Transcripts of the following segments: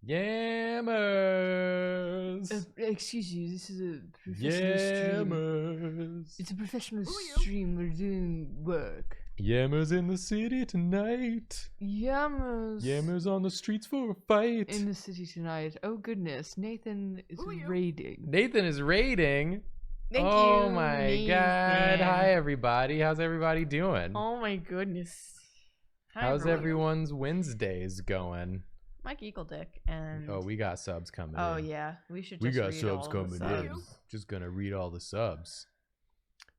Yammers. Excuse you, this is a professional stream. Yammers. It's a professional stream. We're doing work. Yammers in the city tonight. Yammers. Yammers on the streets for a fight. In the city tonight. Oh goodness, Nathan is raiding. Nathan is raiding. Thank you. Oh my Nathan. god. Hi everybody. How's everybody doing? Oh my goodness. Hi, How's everyone. everyone's Wednesdays going? Mike Eagledick and Oh, we got subs coming in. oh yeah, we should. We Just got read subs all of the coming in. subs. Just gonna read all the subs.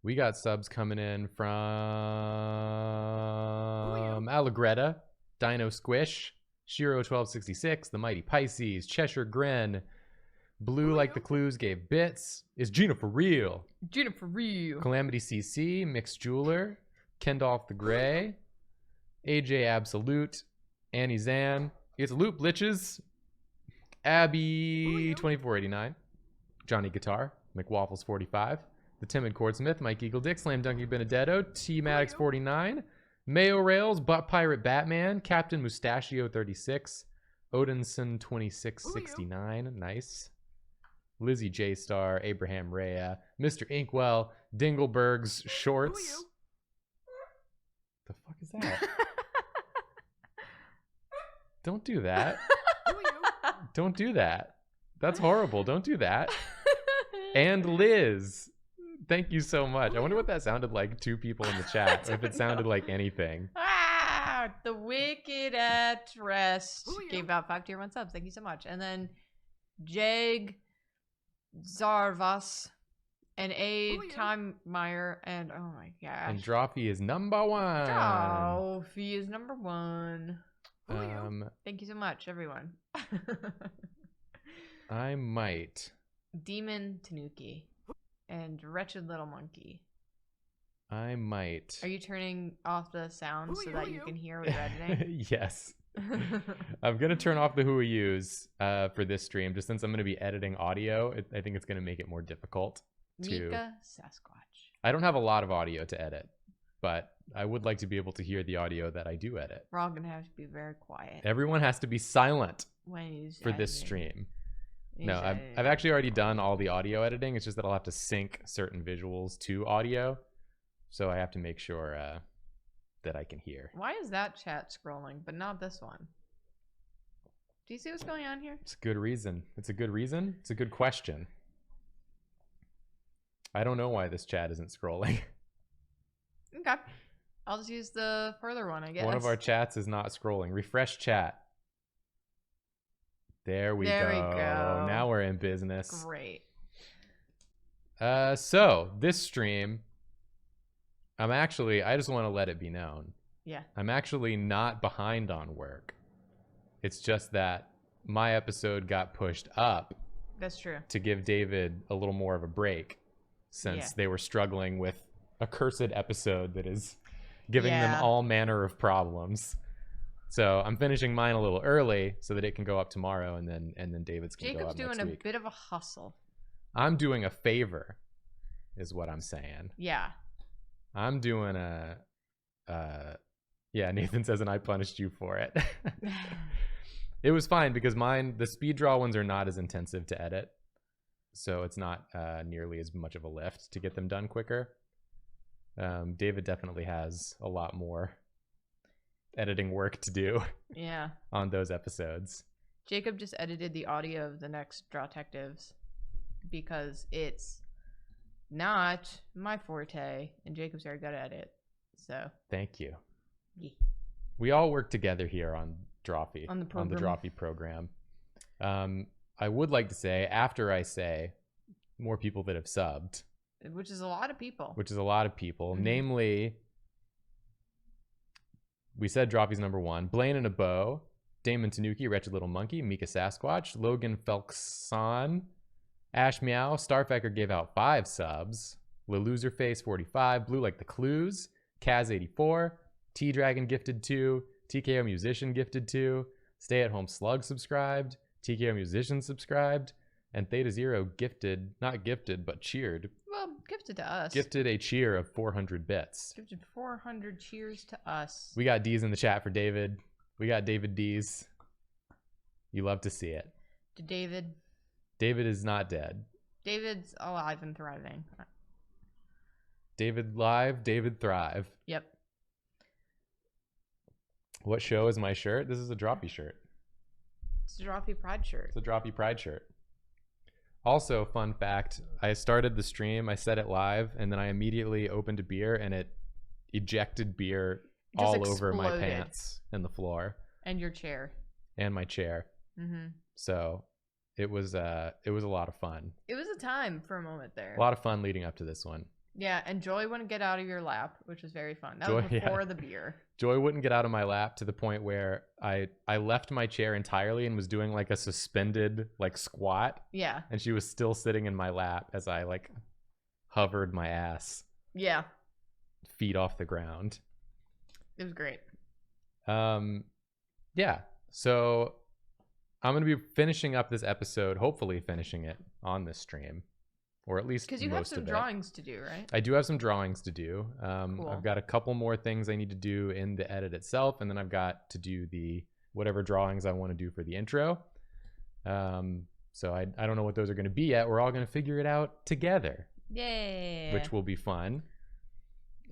We got subs coming in from Allegretta, Dino Squish, Shiro1266, The Mighty Pisces, Cheshire Gren, Blue Like the Clues gave bits, Is Gina for real? Gina for real. Calamity CC, Mixed Jeweler, Kendolph the Gray, AJ Absolute, Annie Zan, It's Loop Liches, Abby 2489, Johnny Guitar, McWaffles 45, The Timid Chordsmith, Mike Eagle Dick, Slam Dunky Benedetto, T Maddox 49, Mayo Rails, Butt Pirate Batman, Captain Mustachio 36, Odinson 2669, nice. Lizzie J Star, Abraham Rea, Mr. Inkwell, Dingleberg's Shorts. The fuck is that? Don't do that. Don't do that. That's horrible. Don't do that. And Liz, thank you so much. I wonder what that sounded like. Two people in the chat. Or if it sounded like anything. Ah, the wicked at rest gave out 5 tier 1 subs. Thank you so much. And then Jag Zarvas and A Timemeyer and oh my gosh. And Drawfee is number one. Drawfee is number 1. Thank you so much, everyone. I might. Demon Tanuki and Wretched Little Monkey. I might. Are you turning off the sound so that you can hear what you're editing? Yes. I'm going to turn off the Who We Use for this stream, just since I'm going to be editing audio. I think it's going to make it more difficult to... Mika Sasquatch. I don't have a lot of audio to edit, but I would like to be able to hear the audio that I do edit. We're all going to have to be very quiet. Everyone has to be silent when he's for this editing. stream. He's No, I've actually already done all the audio editing. It's just that I'll have to sync certain visuals to audio. So I have to make sure that I can hear. Why is that chat scrolling, but not this one? Do you see what's going on here? It's a good reason. It's a good reason. It's a good question. I don't know why this chat isn't scrolling. Okay. I'll just use the further one, I guess. One of our chats is not scrolling. Refresh chat. There we go. Now we're in business. Great. So this stream, I just want to let it be known. Yeah. I'm actually not behind on work. It's just that my episode got pushed up. That's true. To give David a little more of a break, since they were struggling with a cursed episode that is giving them all manner of problems. So I'm finishing mine a little early so that it can go up tomorrow, and then David's can go up next week. Jacob's doing a bit of a hustle. I'm doing a favor, is what I'm saying. Yeah. I'm doing Nathan says, and I punished you for it. It was fine because the speed draw ones are not as intensive to edit. So it's not nearly as much of a lift to get them done quicker. David definitely has a lot more editing work to do. Yeah. On those episodes. Jacob just edited the audio of the next Drawtectives because it's not my forte, and Jacob's very good at it. So thank you. Yeah. We all work together here on Drawfee, on the Drawfee program. I would like to say, after I say more people that have subbed, which is a lot of people. Mm-hmm. Namely, we said Drawfee's number 1. Blaine and a Bow, Damon Tanuki, Wretched Little Monkey, Mika Sasquatch, Logan Felkson, Ash Meow, Starfecker gave out 5 subs, Loserface 45, Blue Like the Clues, Kaz 84, T Dragon gifted 2, TKO Musician gifted 2, Stay at Home Slug subscribed, TKO Musician subscribed, and Theta Zero gifted, not gifted, but cheered. Well, gifted to us. Gifted a cheer of 400 bits. Gifted 400 cheers to us. We got D's in the chat for David. We got David D's. You love to see it. To David. David is not dead. David's alive and thriving. David live, David thrive. Yep. What show is my shirt? This is a Drawfee shirt. It's a Drawfee Pride shirt. It's a Drawfee Pride shirt. Also, fun fact, I started the stream, I said it live, and then I immediately opened a beer and it ejected beer all over my pants and the floor. And your chair. And my chair. Mm-hmm. So it was a lot of fun. It was a time for a moment there. A lot of fun leading up to this one. Yeah, and Joy wouldn't get out of your lap, which was very fun. That was before the beer. Joy wouldn't get out of my lap to the point where I left my chair entirely and was doing like a suspended like squat. Yeah. And she was still sitting in my lap as I like hovered my ass. Yeah. Feet off the ground. It was great. Yeah. So I'm going to be finishing up this episode, hopefully finishing it on this stream. Or at least because you have some drawings to do, right? I do have some drawings to do. Cool. I've got a couple more things I need to do in the edit itself, and then I've got to do the whatever drawings I want to do for the intro. So I don't know what those are going to be yet. We're all going to figure it out together. Yay! Which will be fun.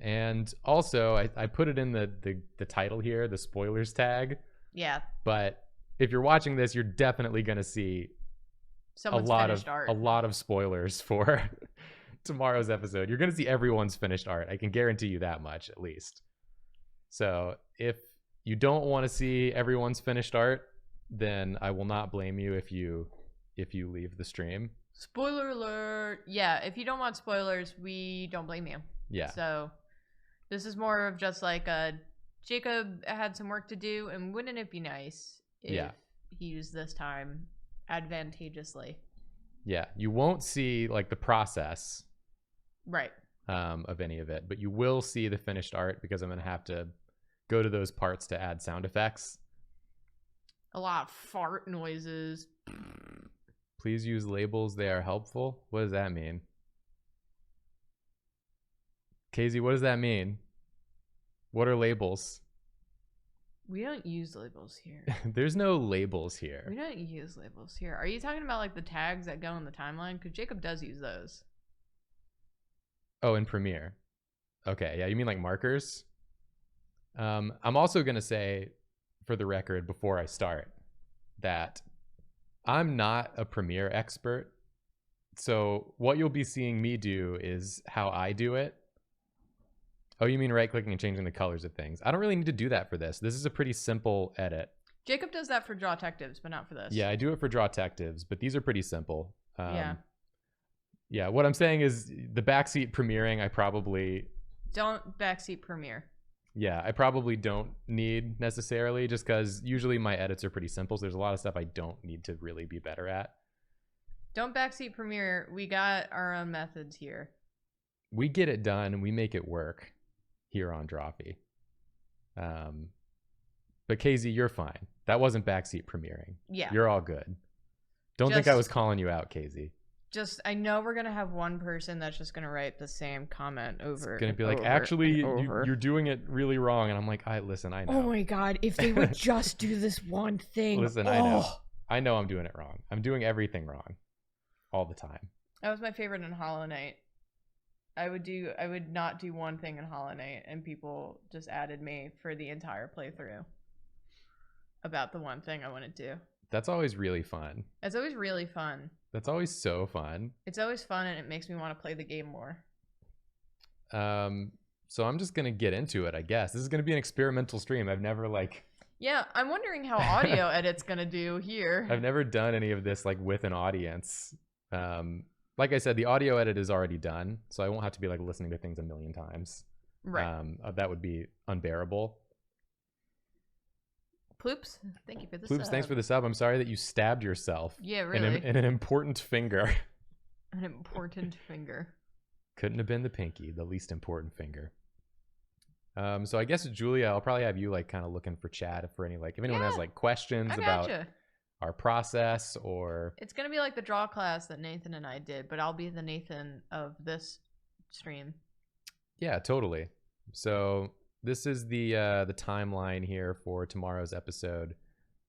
And also, I put it in the title here, the spoilers tag. Yeah. But if you're watching this, you're definitely going to see a lot of spoilers for tomorrow's episode. You're going to see everyone's finished art. I can guarantee you that much, at least. So if you don't want to see everyone's finished art, then I will not blame you if you leave the stream. Spoiler alert. Yeah, if you don't want spoilers, we don't blame you. Yeah. So this is more of just like Jacob had some work to do, and wouldn't it be nice if he used this time advantageously? Yeah, you won't see like the process right of any of it, but you will see the finished art because I'm gonna have to go to those parts to add sound effects. A lot of fart noises. Please use labels, they are helpful. What does that mean? Casey, what does that mean? What are labels? We don't use labels here. There's no labels here. We don't use labels here. Are you talking about like the tags that go in the timeline? Because Jacob does use those. Oh, in Premiere. Okay, yeah, you mean like markers? I'm also going to say, for the record, before I start, that I'm not a Premiere expert. So what you'll be seeing me do is how I do it. Oh, you mean right-clicking and changing the colors of things. I don't really need to do that for this. This is a pretty simple edit. Jacob does that for Drawtectives, but not for this. Yeah, I do it for Drawtectives, but these are pretty simple. Yeah, what I'm saying is the backseat premiering, I probably... Don't backseat premiere. Yeah, I probably don't need necessarily, just because usually my edits are pretty simple, so there's a lot of stuff I don't need to really be better at. Don't backseat premiere. We got our own methods here. We get it done, and we make it work here on Drawfee. But Casey, you're fine. That wasn't backseat premiering. Yeah. You're all good. Don't think I was calling you out, Casey. Just, I know we're going to have one person that's just going to write the same comment over. It's going to be like, actually, you're doing it really wrong. And I'm like, listen, I know. Oh my God. If they would just do this one thing. Listen, I know. I know I'm doing it wrong. I'm doing everything wrong all the time. That was my favorite in Hollow Knight. I would not do one thing in Hollow Knight, and people just added me for the entire playthrough about the one thing I want to do. That's always really fun. It's always really fun. That's always so fun. It's always fun, and it makes me want to play the game more. So I'm just gonna get into it, I guess. This is gonna be an experimental stream. I've never Yeah, I'm wondering how audio edit's gonna do here. I've never done any of this like with an audience. Like I said, the audio edit is already done, so I won't have to be like listening to things a million times. Right. That would be unbearable. Ploops, thank you for the Ploops, sub. thanks for the sub. I'm sorry that you stabbed yourself. Yeah, really. In an important finger. An important finger. Couldn't have been the pinky, the least important finger. So I guess, Julia, I'll probably have you like kind of looking for chat for any like, if anyone has like questions about our process, or it's gonna be like the draw class that Nathan and I did, but I'll be the Nathan of this stream. Yeah, totally. So this is the timeline here for tomorrow's episode.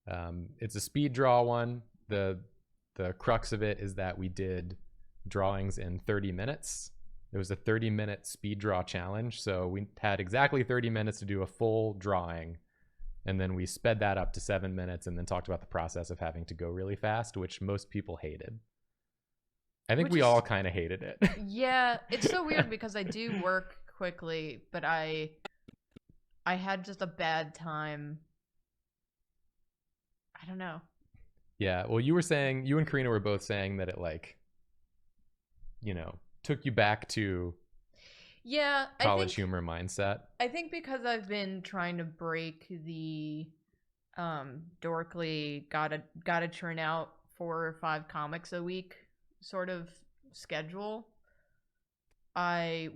It's a speed draw one. The crux of it is that we did drawings in 30 minutes. It was a 30-minute speed draw challenge, so we had exactly 30 minutes to do a full drawing, and then we sped that up to 7 minutes and then talked about the process of having to go really fast, which most people hated. I think we all kind of hated it. Yeah, it's so weird because I do work quickly, but I had just a bad time. I don't know. Yeah, well, you and Karina were both saying that it, like, you know, took you back to college humor mindset. I think because I've been trying to break the dorkly gotta churn out 4 or 5 comics a week sort of schedule, I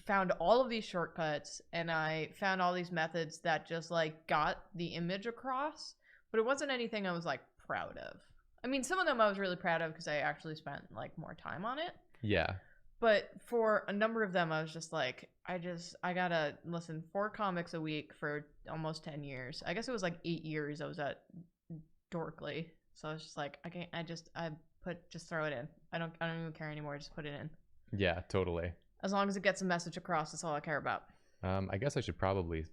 found all of these shortcuts and I found all these methods that just like got the image across, but it wasn't anything I was like proud of. I mean, some of them I was really proud of because I actually spent like more time on it. Yeah. But for a number of them, I was just like, I gotta listen 4 comics a week for almost 10 years. I guess it was like 8 years I was at Dorkly. So I was just like, just throw it in. I don't even care anymore. Just put it in. Yeah, totally. As long as it gets a message across, that's all I care about. I guess I should probably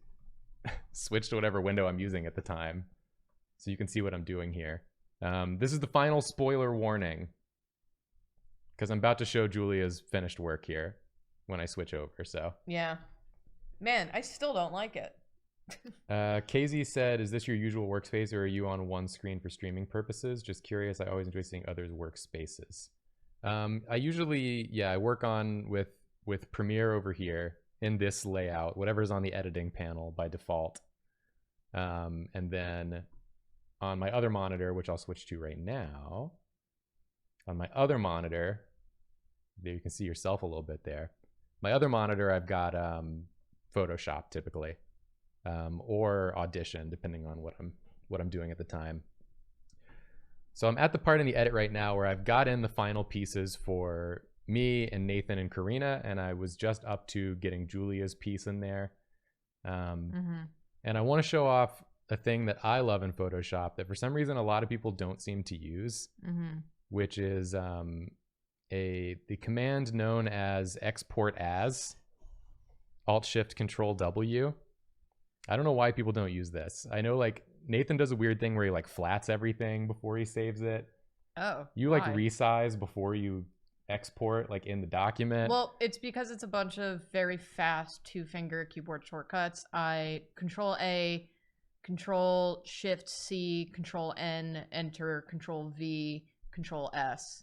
switch to whatever window I'm using at the time so you can see what I'm doing here. This is the final spoiler warning, because I'm about to show Julia's finished work here when I switch over. So yeah, man, I still don't like it. KZ said, is this your usual workspace or are you on one screen for streaming purposes? Just curious. I always enjoy seeing others' workspaces. I usually, I work on with Premiere over here in this layout, whatever's on the editing panel by default. And then on my other monitor, which I'll switch to right now, on my other monitor, there you can see yourself a little bit there. My other monitor, I've got Photoshop typically, or Audition, depending on what I'm doing at the time. So I'm at the part in the edit right now where I've got in the final pieces for me and Nathan and Karina, and I was just up to getting Julia's piece in there. And I want to show off a thing that I love in Photoshop that for some reason a lot of people don't seem to use, which is the command known as export as, Alt-Shift-Control-W. I don't know why people don't use this. I know like Nathan does a weird thing where he like flats everything before he saves it. Oh, you like resize before you export like in the document. Well, it's because it's a bunch of very fast 2-finger keyboard shortcuts. I Control A, Control Shift C, Control N, Enter, Control V, Control S.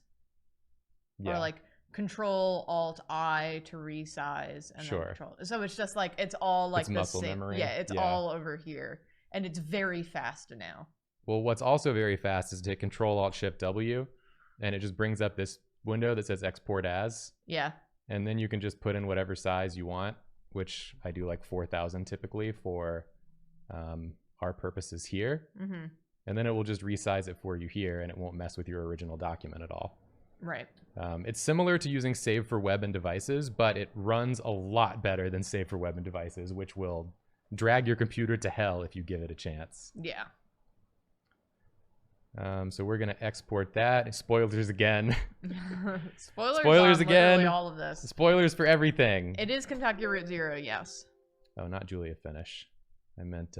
Yeah. Or like Control Alt I to resize and then Control. So it's just like it's all like it's muscle memory. Yeah, it's all over here. And it's very fast now. Well, what's also very fast is to hit Control Alt Shift W, and it just brings up this window that says Export As. Yeah. And then you can just put in whatever size you want, which I do like 4,000 typically for our purposes here. And then it will just resize it for you here, and it won't mess with your original document at all. Right. It's similar to using Save for Web and Devices, but it runs a lot better than Save for Web and Devices, which will drag your computer to hell if you give it a chance. Yeah. So we're going to export that. Spoilers again. Spoilers again. All of this. Spoilers for everything. It is Kentucky Route Zero, yes. Oh, not Julia Finish. I meant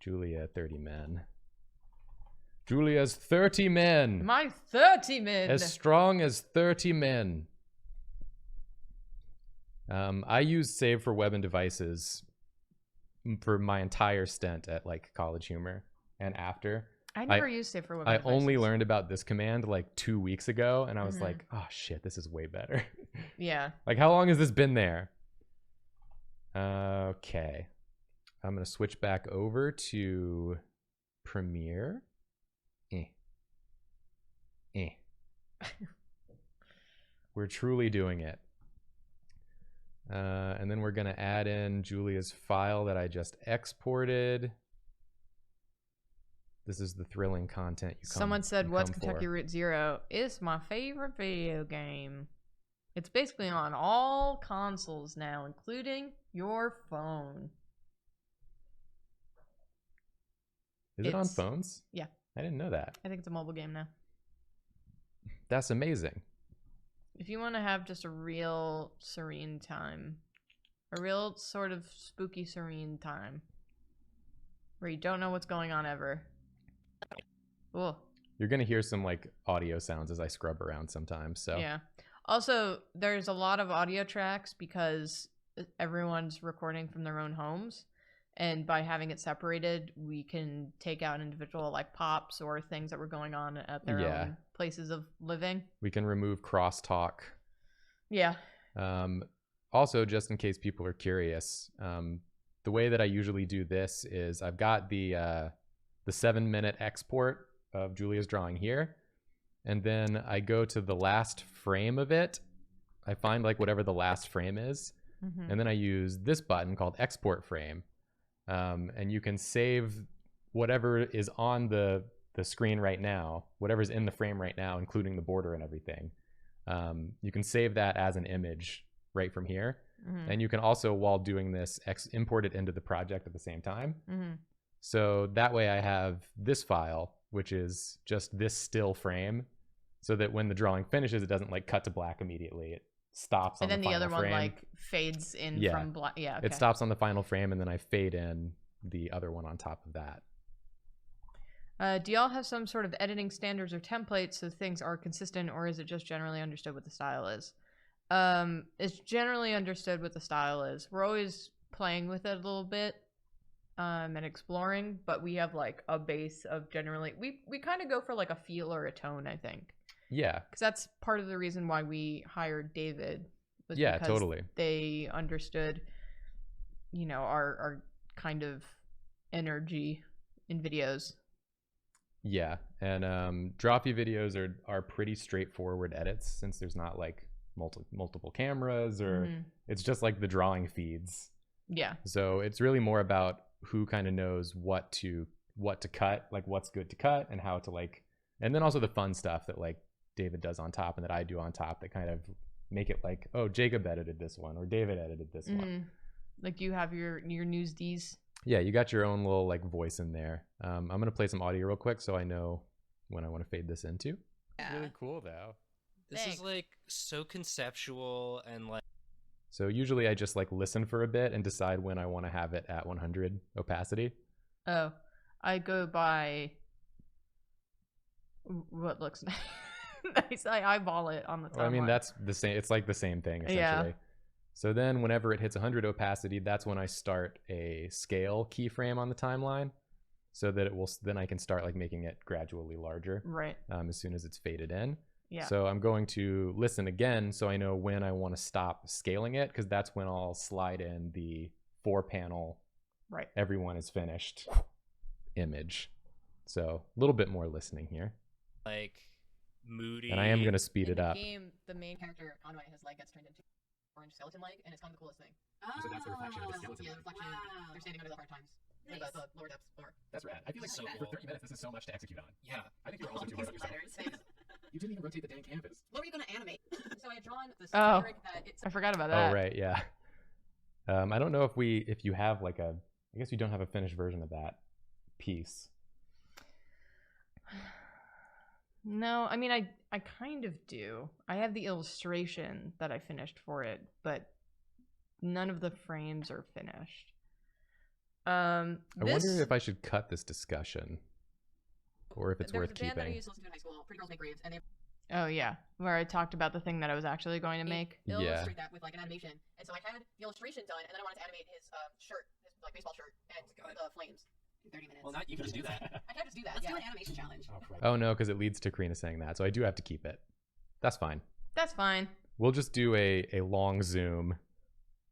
Julia 30 Men. Julia's 30 men. My 30 men. As strong as 30 men. I used Save for Web and Devices for my entire stint at like College Humor and after. I never used Save for Web and Devices. I only learned about this command like 2 weeks ago, and I was like, oh shit, this is way better. Yeah. Like, how long has this been there? Okay. I'm going to switch back over to Premiere. We're truly doing it. And then we're going to add in Julia's file that I just exported. This is the thrilling content you come Someone said, what's Kentucky Route Zero? It's my favorite video game. It's basically on all consoles now, including your phone. Is it on phones? Yeah. I didn't know that. I think it's a mobile game now. That's amazing. If you want to have just a real serene time, a real sort of spooky serene time, where you don't know what's going on ever. Cool. You're gonna hear some like audio sounds as I scrub around sometimes. So yeah. Also, there's a lot of audio tracks because everyone's recording from their own homes, and by having it separated, we can take out individual like pops or things that were going on at their own places of living. We can remove crosstalk. Yeah. Also, just in case people are curious, the way that I usually do this is I've got the 7-minute export of Julia's drawing here, and then I go to the last frame of it. I find like whatever the last frame is, and then I use this button called export frame, and you can save whatever is on the screen right now, whatever's in the frame right now, including the border and everything. You can save that as an image right from here, and you can also, while doing this, import it into the project at the same time. So that way I have this file, which is just this still frame, so that when the drawing finishes, it doesn't like cut to black immediately. It stops on the final frame. And then the other one like fades in from black. Yeah, okay. It stops on the final frame, and then I fade in the other one on top of that. Do y'all have some sort of editing standards or templates so things are consistent, or is it just generally understood what the style is? It's generally understood what the style is. We're always playing with it a little bit and exploring, but we have like a base of generally we kind of go for like a feel or a tone, I think. Yeah, because that's part of the reason why we hired David. Was because totally. They understood, you know, our kind of energy in videos. Yeah, and Drawfee videos are pretty straightforward edits, since there's not like multiple cameras, or it's just like the drawing feeds. Yeah. So it's really more about who kind of knows what to cut, like what's good to cut, and how to like, and then also the fun stuff that like David does on top and that I do on top that kind of make it like, oh, Jacob edited this one or David edited this one. Like you have your newsdies. Yeah, you got your own little like voice in there. I'm gonna play some audio real quick so I know when I want to fade this into. Yeah. It's really cool though. This is like so conceptual and like. So usually I just like listen for a bit and decide when I want to have it at 100 opacity. Oh, I go by what looks nice. Nice. I eyeball it on the timeline. Well, I mean, that's the same. It's like the same thing essentially. Yeah. So then whenever it hits 100 opacity, that's when I start a scale keyframe on the timeline, so that it will, then I can start like making it gradually larger. Right. As soon as it's faded in. Yeah. So I'm going to listen again so I know when I want to stop scaling it, because that's when I'll slide in the 4-panel, right, everyone is finished image. So a little bit more listening here. Like moody. And I am going to speed it up. In the game, the main character, Conway, his leg gets turned into orange skeleton leg, and it's kind of the coolest thing. So that's the reflection of the skeleton. Yeah, the reflection. Wow. They're standing under the hard times. Nice. The lower depths bar. That's rad. I feel like so for 30 minutes, this is so much to execute on. Yeah. I think you're also too hard on yourself. You didn't even rotate the dang canvas. What were you going to animate? So I had drawn the spirit that it's... I forgot about that. Oh, right, yeah. I don't know if you have like a, I guess you don't have a finished version of that piece. No, I mean, I kind of do. I have the illustration that I finished for it, but none of the frames are finished. I wonder if I should cut this discussion, or if it's worth keeping. That I used to listen to in high school, Pretty Girls Make Graves, and they Oh yeah, where I talked about the thing that I was actually going to make. Illustrate that with like an animation, and so I had the illustration done, and then I wanted to animate his shirt, his like baseball shirt, and the flames. 30 minutes. Well, you can just do that. I can't just do that. Let's do an animation challenge. Oh no, because it leads to Karina saying that, so I do have to keep it. That's fine. That's fine. We'll just do a long zoom.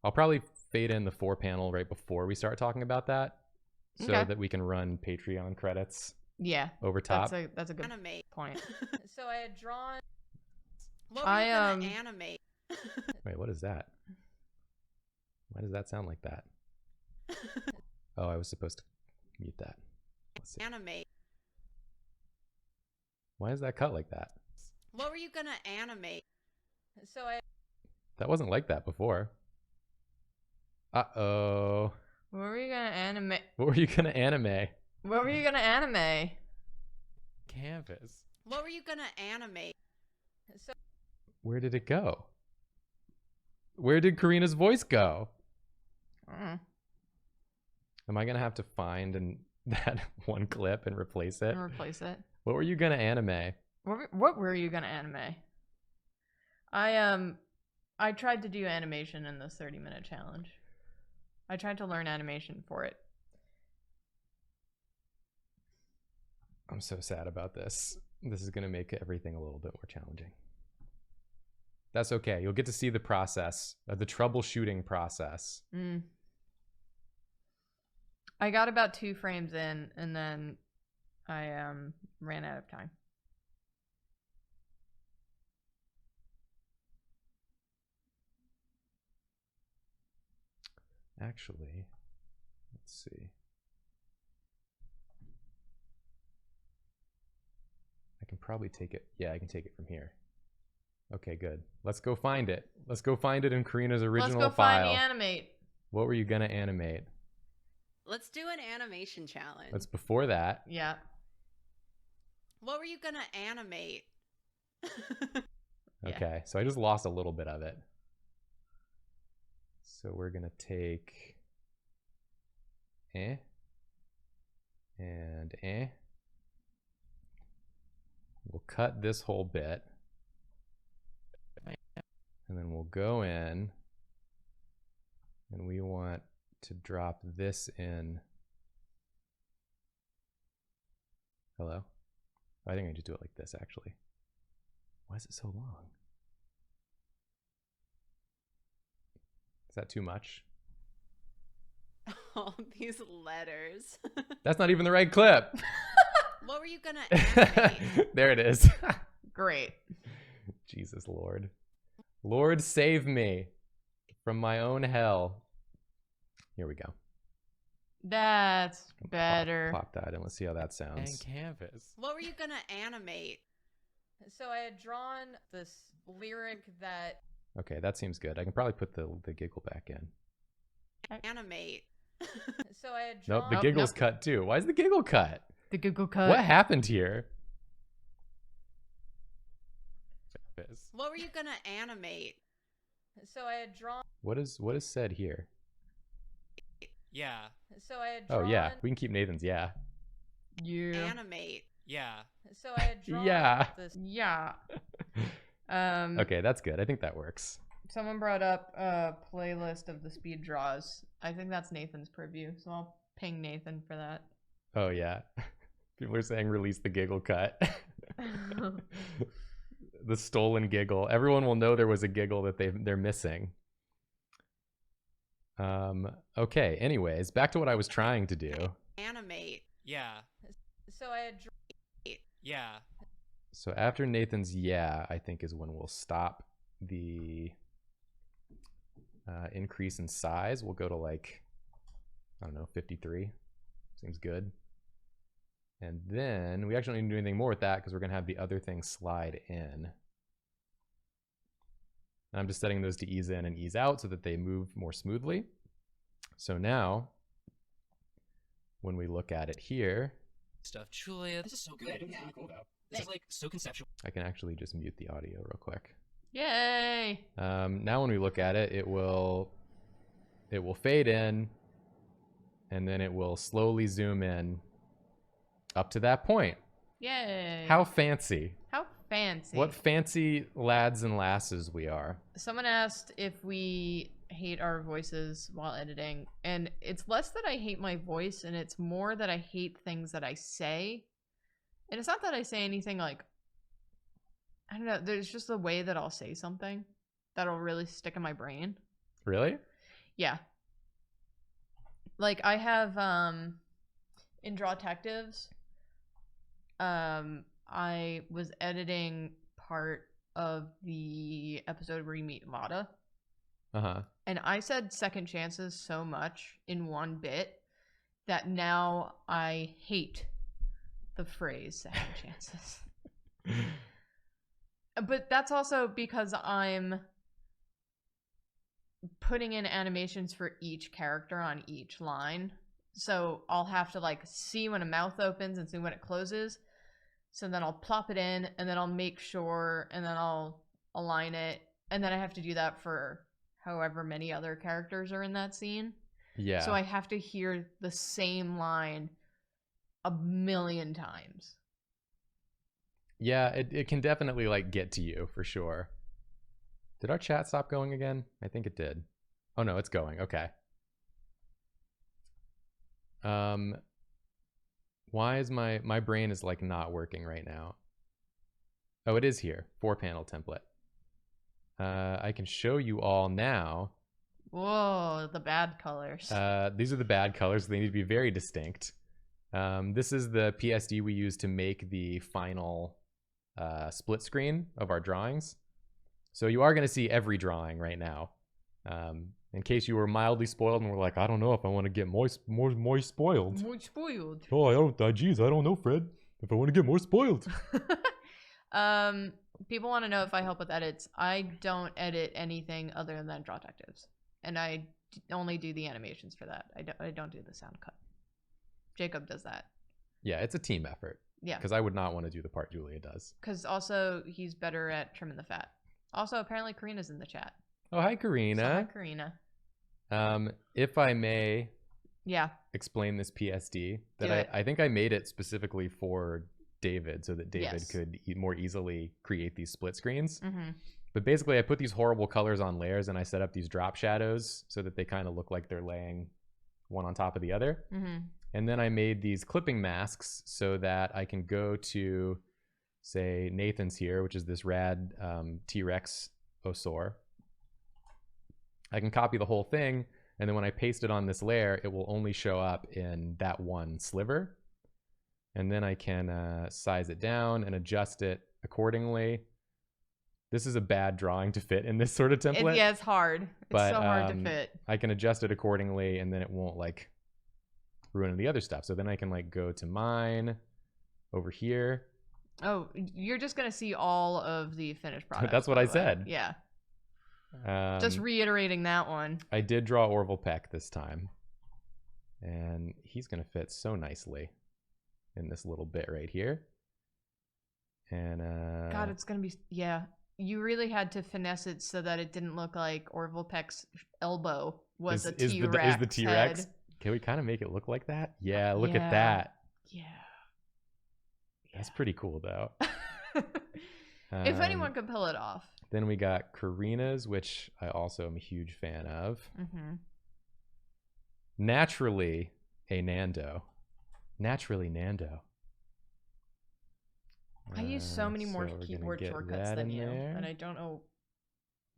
I'll probably fade in the 4-panel right before we start talking about that, so that we can run Patreon credits. Yeah. Over top. That's a good point. So I had drawn. What were you gonna animate? Wait, what is that? Why does that sound like that? Oh, I was supposed to mute that. Let's see. Animate. Why is that cut like that? What were you gonna animate? So I. That wasn't like that before. Uh-oh. What were you gonna animate? What were you gonna animate? What were you gonna anime? Canvas. What were you gonna animate? So Where did it go? Where did Karina's voice go? Am I gonna have to find that one clip and replace it? replace it. What were you gonna anime? What were you gonna anime? I tried to do animation in this 30-minute challenge. I tried to learn animation for it. I'm so sad about this. This is gonna make everything a little bit more challenging. That's okay. You'll get to see the process, the troubleshooting process. I got about 2 frames in, and then I ran out of time. Actually, let's see. I can probably take it. Yeah, I can take it from here. Okay, good. Let's go find it. Let's go find it in Karina's original Let's go file. find the animate. What were you gonna animate? Let's do an animation challenge. That's before that. Yeah. What were you gonna animate? Yeah. Okay, so I just lost a little bit of it. So we're gonna take and we'll cut this whole bit, and then we'll go in and we want to drop this in. Hello? I think I just do it like this actually. Why is it so long? Is that too much? All these letters. That's not even the right clip. What were you gonna animate? There it is. Great. Jesus Lord. Lord save me from my own hell. Here we go. That's better. Pop that and let's see how that sounds. And canvas. What were you gonna animate? So I had drawn this lyric that... Okay, that seems good. I can probably put the giggle back in. Animate. So I had drawn... Nope, the giggle's cut too. Why is the giggle cut? The giggle cut. What happened here? What were you gonna animate? So I had drawn... What is said here? Yeah. So I had drawn... Oh yeah, we can keep Nathan's yeah. Yeah. Animate. Yeah. So I had drawn Yeah. this... Yeah. Okay, that's good. I think that works. Someone brought up a playlist of the speed draws. I think that's Nathan's purview, so I'll ping Nathan for that. Oh yeah. People are saying release the giggle cut. The stolen giggle. Everyone will know there was a giggle that they're missing. Okay, anyways, back to what I was trying to do. Animate. Yeah. So I had drawn... Yeah. So after Nathan's yeah, I think is when we'll stop the increase in size. We'll go to like, I don't know, 53. Seems good. And then we actually don't need to do anything more with that because we're going to have the other thing slide in. And I'm just setting those to ease in and ease out so that they move more smoothly. So now, when we look at it here, Stuff. Julia, this is so good. Yeah. Really cool though. This is like so conceptual. I can actually just mute the audio real quick. Yay! Now when we look at it, it will fade in, and then it will slowly zoom in up to that point. Yay! How fancy. How fancy. What fancy lads and lasses we are. Someone asked if we hate our voices while editing, and it's less that I hate my voice, and it's more that I hate things that I say. And it's not that I say anything like, I don't know, there's just a way that I'll say something that'll really stick in my brain. Really? Yeah. Like I have in Drawtectives, I was editing part of the episode where you meet Lada. Uh-huh. And I said second chances so much in one bit that now I hate the phrase second chances. But that's also because I'm putting in animations for each character on each line. So I'll have to like see when a mouth opens and see when it closes. So then I'll plop it in, and then I'll make sure, and then I'll align it, and then I have to do that for however many other characters are in that scene. Yeah. So I have to hear the same line a million times. Yeah, it can definitely like get to you for sure. Did our chat stop going again? I think it did. Oh no, it's going. Okay. Why is my brain is like not working right now? Oh, it is here. 4-panel template. I can show you all now. Whoa, the bad colors. These are the bad colors. They need to be very distinct. This is the PSD we use to make the final split screen of our drawings. So you are going to see every drawing right now. In case you were mildly spoiled and were like, I don't know if I want to get more spoiled. More spoiled. Oh, I don't know, Fred. If I want to get more spoiled. People want to know if I help with edits. I don't edit anything other than Draw Detectives, and I only do the animations for that. I don't do the sound cut. Jacob does that. Yeah, it's a team effort. Yeah. Because I would not want to do the part Julia does. Because also he's better at trimming the fat. Also, apparently Karina's in the chat. Oh, hi, Karina. So, hi, Karina. If I may Yeah. explain this PSD, that I think I made it specifically for David so that David could more easily create these split screens. Mm-hmm. But basically, I put these horrible colors on layers and I set up these drop shadows so that they kind of look like they're laying one on top of the other. Mm-hmm. And then I made these clipping masks so that I can go to, say, Nathan's here, which is this rad T-Rex Osaur. I can copy the whole thing, and then when I paste it on this layer, it will only show up in that one sliver. And then I can size it down and adjust it accordingly. This is a bad drawing to fit in this sort of template. Yeah, it's hard. It's so hard to fit. I can adjust it accordingly, and then it won't like ruin the other stuff. So then I can like go to mine over here. Oh, you're just gonna see all of the finished product. That's what I said. Yeah. Just reiterating that one. I did draw Orville Peck this time, and he's gonna fit so nicely in this little bit right here. And God, it's gonna be You really had to finesse it so that it didn't look like Orville Peck's elbow was a T-Rex. Is the T-Rex? Head. Can we kind of make it look like that? Yeah, look at that. Yeah. That's pretty cool, though. If anyone could pull it off. Then we got Karina's, which I also am a huge fan of. Mm-hmm. Naturally, a Nando. Naturally, Nando. I use so many more keyboard shortcuts than you, there. and I don't know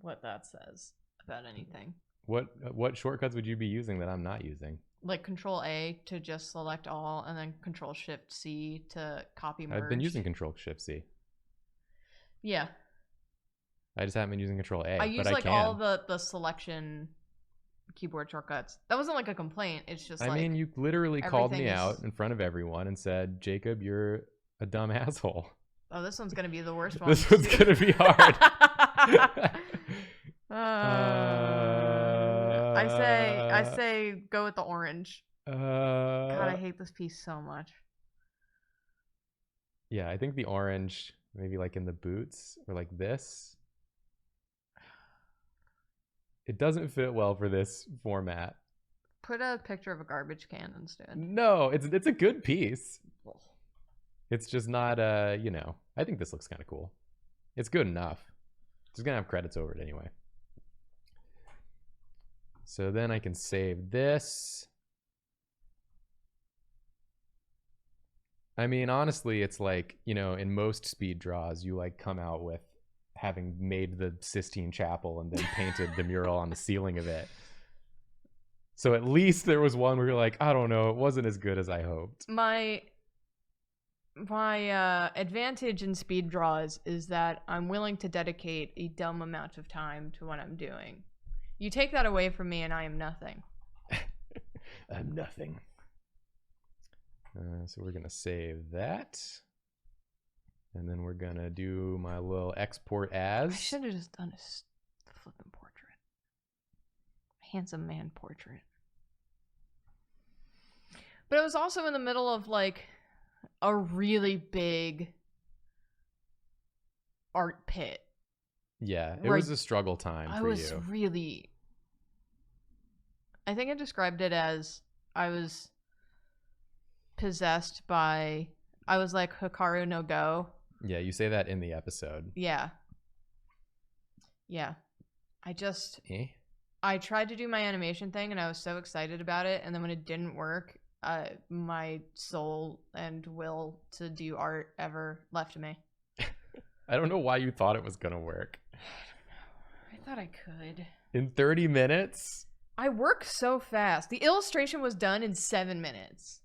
what that says about anything. What shortcuts would you be using that I'm not using? Like Control A to just select all, and then Control Shift C to copy merge. I've been using Control Shift C. Yeah. I just haven't been using Control A. I use but like I can. all the selection keyboard shortcuts. That wasn't like a complaint. It's just I mean, you literally called me everything out in front of everyone and said, Jacob, you're a dumb asshole. Oh, this one's gonna be the worst one. This one's gonna be hard. I say go with the orange. God, I hate this piece so much. Yeah, I think the orange, maybe like in the boots or like this. It doesn't fit well for this format. Put a picture of a garbage can instead. No, it's a good piece. It's just not you know, I think this looks kind of cool. It's good enough. It's gonna have credits over it anyway. So then I can save this. I mean, honestly, it's like, you know, in most speed draws, you like come out with having made the Sistine Chapel and then painted the mural on the ceiling of it. So at least there was one where you're like, I don't know, it wasn't as good as I hoped. My advantage in speed draws is that I'm willing to dedicate a dumb amount of time to what I'm doing. You take that away from me and I am nothing. I'm nothing. So we're going to save that. And then we're going to do my little export as. I should have just done a flipping portrait. Handsome man portrait. But it was also in the middle of like a really big art pit. Yeah, it Right. was a struggle time I for was you. really. I think I described it as I was possessed by. I was like Hikaru no Go. Yeah, you say that in the episode. Yeah. Yeah. I just. Eh? I tried to do my animation thing and I was so excited about it. And then when it didn't work, my soul and will to do art ever left me. I don't know why you thought it was going to work. I thought I could. In 30 minutes? I work so fast. The illustration was done in 7 minutes.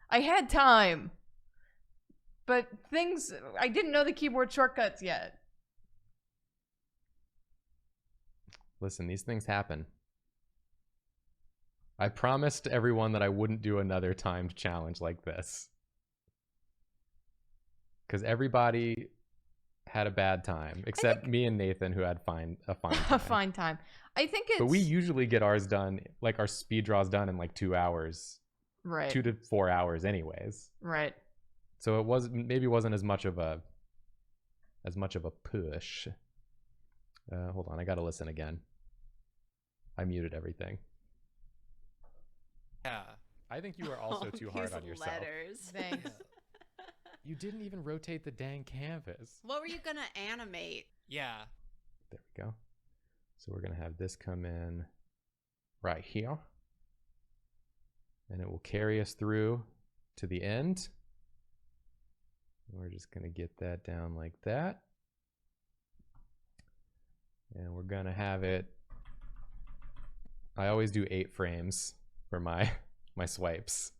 I had time. But I didn't know the keyboard shortcuts yet. Listen, these things happen. I promised everyone that I wouldn't do another timed challenge like this. Because everybody had a bad time, except me and Nathan, who had a fine time. A fine time. I think it's... But we usually get ours done, like our speed draws done in like 2 hours. Right. 2 to 4 hours anyways. Right. So it wasn't as much of a push. Hold on, I gotta listen again. I muted everything. Yeah. I think you are also too hard on yourself. Letters. Thanks. You didn't even rotate the dang canvas. What were you gonna animate? Yeah. There we go. So we're gonna have this come in right here. And it will carry us through to the end. We're just gonna get that down like that. And we're gonna have it. I always do 8 frames for my swipes.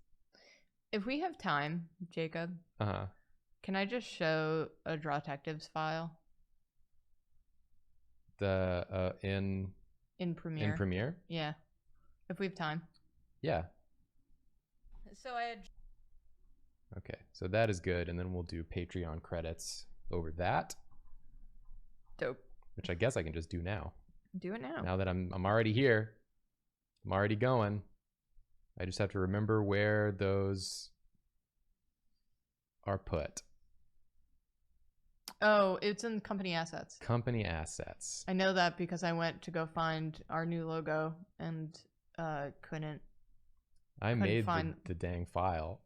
If we have time, Jacob, can I just show a Drawtectives file? In Premiere. In Premiere? Yeah. If we have time. Yeah. So I had... Okay, so that is good, and then we'll do Patreon credits over that. Dope. Which I guess I can just do now. Do it now. Now that I'm already here, I'm already going. I just have to remember where those are put. Oh, it's in company assets. Company assets. I know that because I went to go find our new logo and couldn't. I made find... the dang file.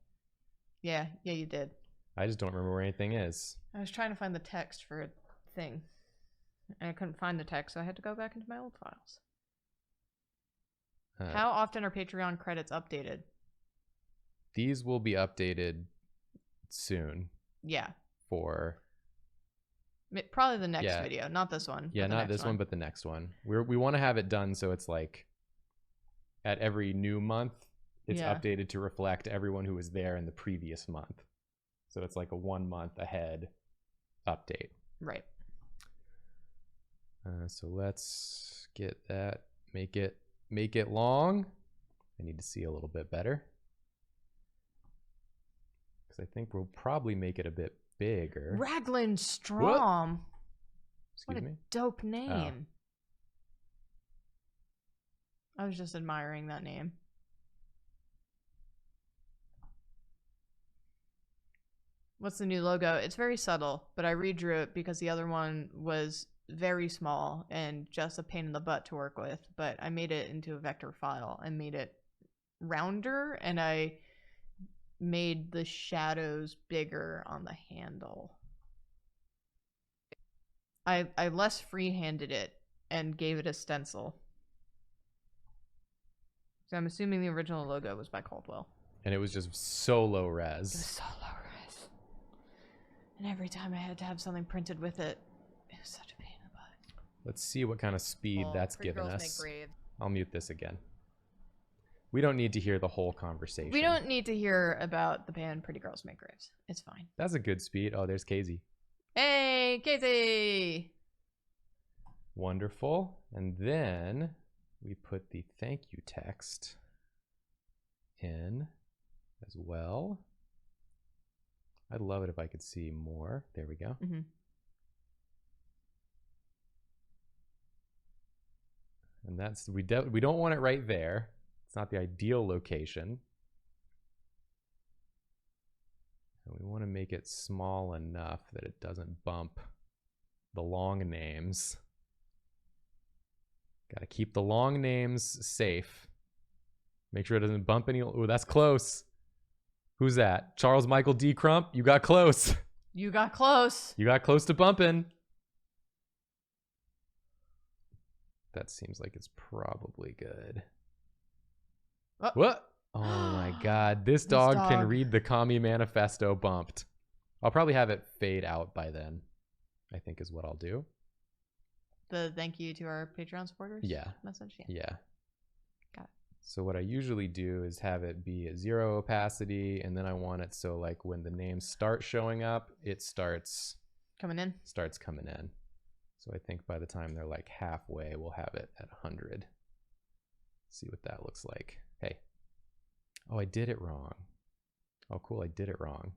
Yeah, you did. I just don't remember where anything is. I was trying to find the text for a thing. And I couldn't find the text, so I had to go back into my old files. How often are Patreon credits updated? These will be updated soon. Yeah. For... Probably the next video, not this one. Yeah, not this one, but the next one. We want to have it done so it's like at every new month, it's updated to reflect everyone who was there in the previous month. So it's like a 1 month ahead update. Right. So let's get that, make it long. I need to see a little bit better. Because I think we'll probably make it a bit bigger. Raglan Strom. Excuse what a me? dope name. I was just admiring that name. What's the new logo? It's very subtle, but I redrew it because the other one was very small and just a pain in the butt to work with. But I made it into a vector file. I made it rounder, and I made the shadows bigger on the handle. I less free-handed it and gave it a stencil. So I'm assuming the original logo was by Caldwell. And it was just so low res. It was so low res. And every time I had to have something printed with it, it was such a pain in the butt. Let's see what kind of speed that's given us. Make I'll mute this again. We don't need to hear the whole conversation. We don't need to hear about the band Pretty Girls Make Graves. It's fine. That's a good speed. Oh, there's Casey. Hey, Casey! Wonderful. And then we put the thank you text in as well. I'd love it if I could see more. There we go. Mm-hmm. And that's we don't want it right there. It's not the ideal location. And we want to make it small enough that it doesn't bump the long names. Got to keep the long names safe. Make sure it doesn't bump any. Oh, that's close. Who's that? Charles Michael D. Crump? You got close. You got close. You got close to bumping. That seems like it's probably good. Oh. What? Oh my god. This dog can read the Kami Manifesto bumped. I'll probably have it fade out by then, I think is what I'll do. The thank you to our Patreon supporters message? Yeah. Got it. So what I usually do is have it be at 0 opacity, and then I want it so like when the names start showing up, it starts coming in. So I think by the time they're like halfway, we'll have it at 100. See what that looks like. Hey. Oh, I did it wrong. Oh, cool. I did it wrong.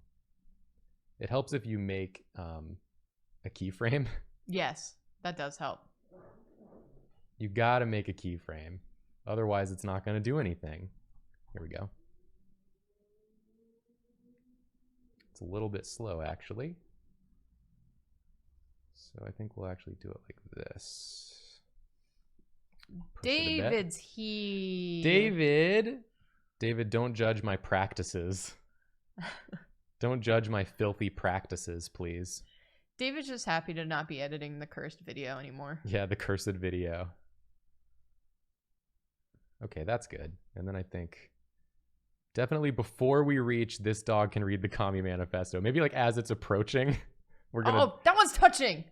It helps if you make a keyframe. Yes, that does help. You gotta make a keyframe. Otherwise, it's not gonna do anything. Here we go. It's a little bit slow, actually. So I think we'll actually do it like this. David's here. David, don't judge my practices. Don't judge my filthy practices, please. David's just happy to not be editing the cursed video anymore. Yeah, the cursed video. Okay, that's good. And then I think definitely before we reach this dog can read the Kami Manifesto, maybe like as it's approaching, we're gonna. Oh, that one's touching.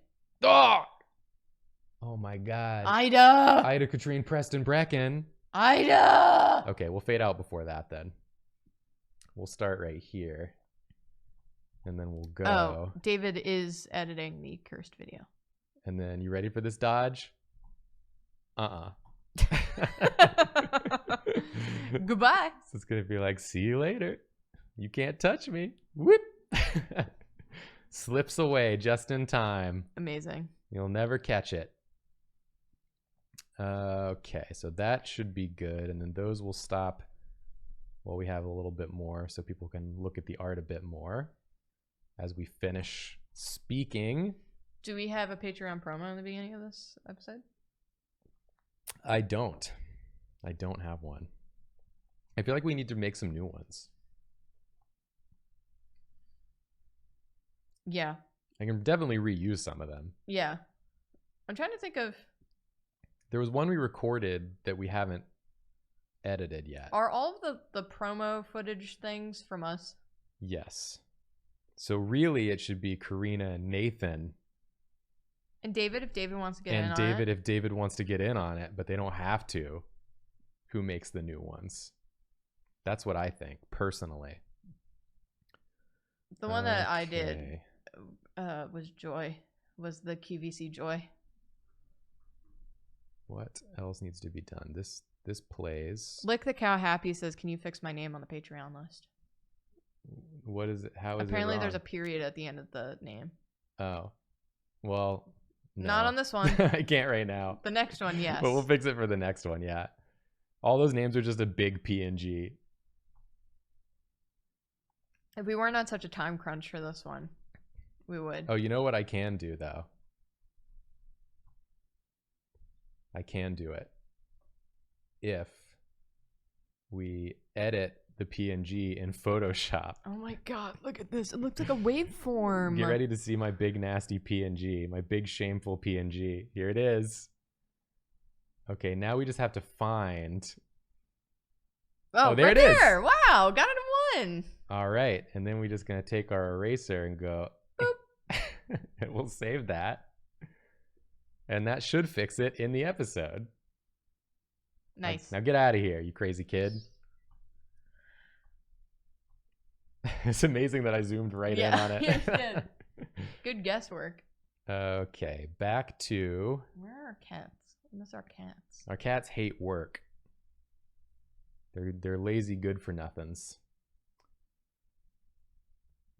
Oh! Oh my god. Ida, Katrine, Preston, Brecken. Ida. Okay, we'll fade out before that then. We'll start right here. And then we'll go. Oh, David is editing the cursed video. And then, you ready for this dodge? Goodbye. So it's going to be like, see you later. You can't touch me. Whoop. Slips away just in time. Amazing. You'll never catch it. Okay, so that should be good. And then those will stop while we have a little bit more so people can look at the art a bit more as we finish speaking. Do we have a Patreon promo in the beginning of this episode? I don't have one. I feel like we need to make some new ones. Yeah. I can definitely reuse some of them. Yeah. I'm trying to think of... There was one we recorded that we haven't edited yet. Are all of the promo footage things from us? Yes. So really it should be Karina and Nathan. And David, if David wants to get in on it. And David, if David wants to get in on it, but they don't have to. Who makes the new ones? That's what I think, personally. The one that I did was Joy. Was the QVC Joy. What else needs to be done? This plays. Lick the Cow Happy says, can you fix my name on the Patreon list? What is it? How is Apparently it wrong? there's a period at the end of the name. Oh. Well, no. Not on this one. I can't right now. The next one, yes. But we'll fix it for the next one, yeah. All those names are just a big PNG. If we weren't on such a time crunch for this one, we would. Oh, you know what I can do, though? I can do it. If we edit the PNG in Photoshop. Oh my god, look at this. It looks like a waveform. Get ready to see my big nasty PNG, my big shameful PNG. Here it is. Okay, now we just have to find... Oh, there right it is. there. Wow, got it in one. All right, and then we're just going to take our eraser and go... Boop. And we'll save that. And that should fix it in the episode. Nice. Now get out of here, you crazy kid. It's amazing that I zoomed right in on it. Yes, did. Good guesswork. Okay, back to... Where are our cats? I miss our cats. Our cats hate work. They're lazy good-for-nothings.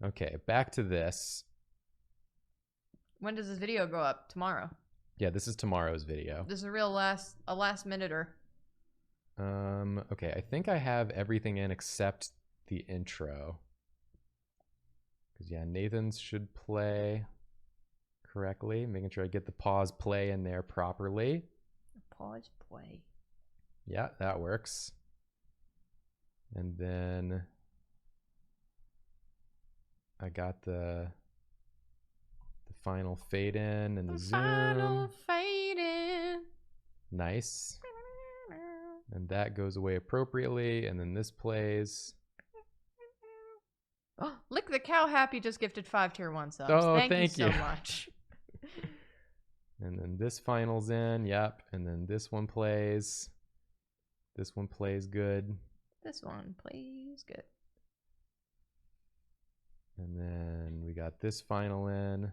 Okay, back to this. When does this video go up? Tomorrow. Yeah, this is tomorrow's video. This is a last minute-er. Okay, I think I have everything in except the intro. Because, yeah, Nathan's should play correctly. Making sure I get the pause play in there properly. Pause play. Yeah, that works. And then I got the final fade in and the zoom. Final fade in. Nice. And that goes away appropriately. And then this plays. Oh, Lick the Cow Happy just gifted 5 tier 1 subs. Oh, thank you you. so much. And then this finals in. Yep. And then this one plays. This one plays good. This one plays good. And then we got this final in.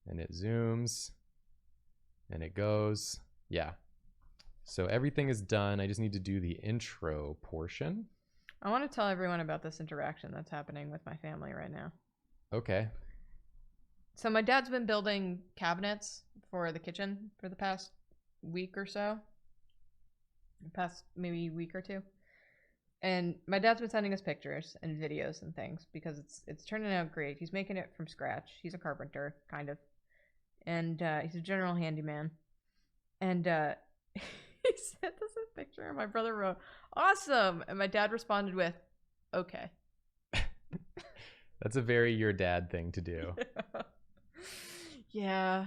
And it zooms. And it goes. Yeah. So everything is done. I just need to do the intro portion. I want to tell everyone about this interaction that's happening with my family right now. Okay. So my dad's been building cabinets for the kitchen for the past week or so. Past maybe week or two. And my dad's been sending us pictures and videos and things because it's turning out great. He's making it from scratch. He's a carpenter, kind of. And he's a general handyman. And he sent us a picture and my brother wrote, "Awesome!" And my dad responded with, "Okay." That's a very your dad thing to do. Yeah.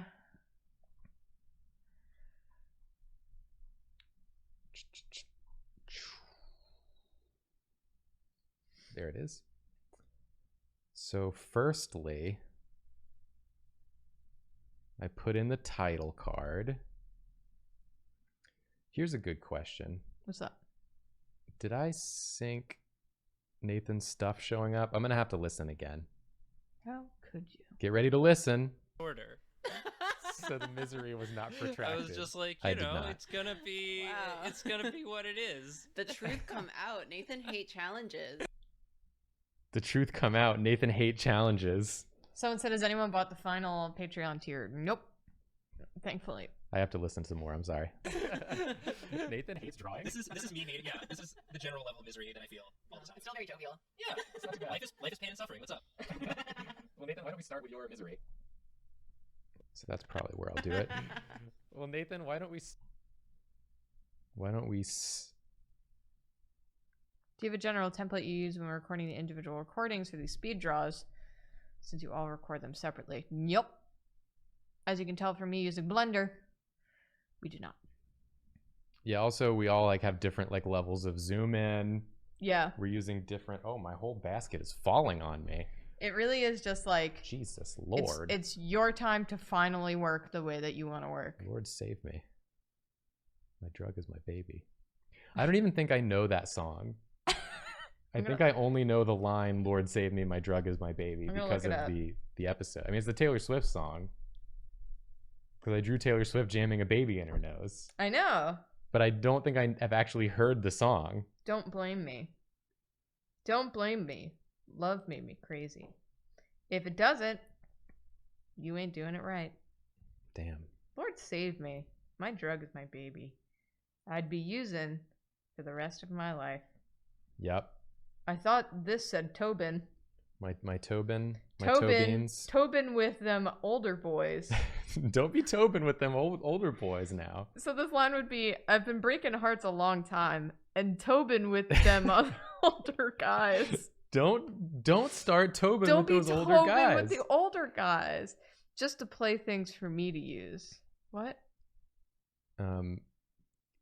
There it is. So firstly, I put in the title card. Here's a good question. What's up? Did I sync Nathan's stuff showing up? I'm going to have to listen again. How could you? Get ready to listen. Order. So the misery was not protracted. I was just like, I you did know, not. it's gonna be, Wow. it's gonna be what it is. The truth come out. Nathan hate challenges. The truth come out. Nathan hate challenges. Someone said, "Has anyone bought the final Patreon tier?" Nope. Thankfully. I have to listen some more. I'm sorry. Nathan hates drawing. This is me, yeah. This is the general level of misery that I feel all the time. It's still very jovial. Yeah, it's not too bad. Life is pain and suffering. What's up? Well, Nathan, why don't we start with your misery? So that's probably where I'll do it. Well, Nathan, why don't we Do you have a general template you use when recording the individual recordings for these speed draws, since you all record them separately? Yep. As you can tell from me using Blender, we do not. Yeah, also we all like have different like levels of zoom in. Yeah. We're using different. Oh, my whole basket is falling on me. It really is just like, Jesus Lord. It's your time to finally work the way that you want to work. Lord save me. My drug is my baby. I don't even think I know that song. I think I only know the line "Lord save me, my drug is my baby" I'm gonna because look of it the episode. I mean, it's the Taylor Swift song. Because I drew Taylor Swift jamming a baby in her nose. I know. But I don't think I have actually heard the song. Don't blame me. Don't blame me. Love made me crazy. If it doesn't, you ain't doing it right. Damn. Lord save me. My drug is my baby. I'd be using for the rest of my life. Yep. I thought this said Tobin. My Tobin. My Tobin. Tobins. Tobin with them older boys. Don't be Tobin with them older boys now. So this line would be, "I've been breaking hearts a long time, and Tobin with them older guys." Don't start Tobin Don't with be those older Tobin guys. with the older guys. Just to play things for me to use. What? Just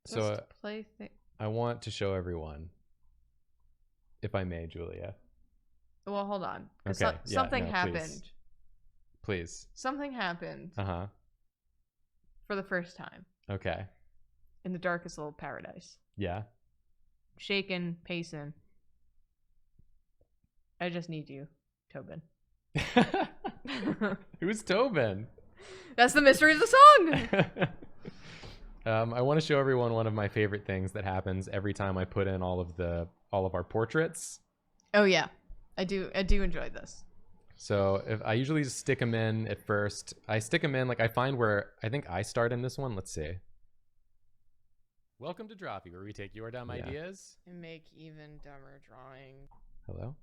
So to play things. I want to show everyone, if I may, Julia. Well, hold on. 'Cause Okay, yeah, something no, happened. Please. Something happened Uh-huh. for the first time Okay. in the darkest little paradise. Yeah. Shaking, pacing. I just need you, Tobin. Who's Tobin? That's the mystery of the song. I want to show everyone one of my favorite things that happens every time I put in all of our portraits. Oh yeah, I do enjoy this. So if I usually just stick them in at first. I stick them in like I find where I think I start in this one. Let's see. Welcome to Drawfee, where we take your dumb ideas And make even dumber drawing. Hello.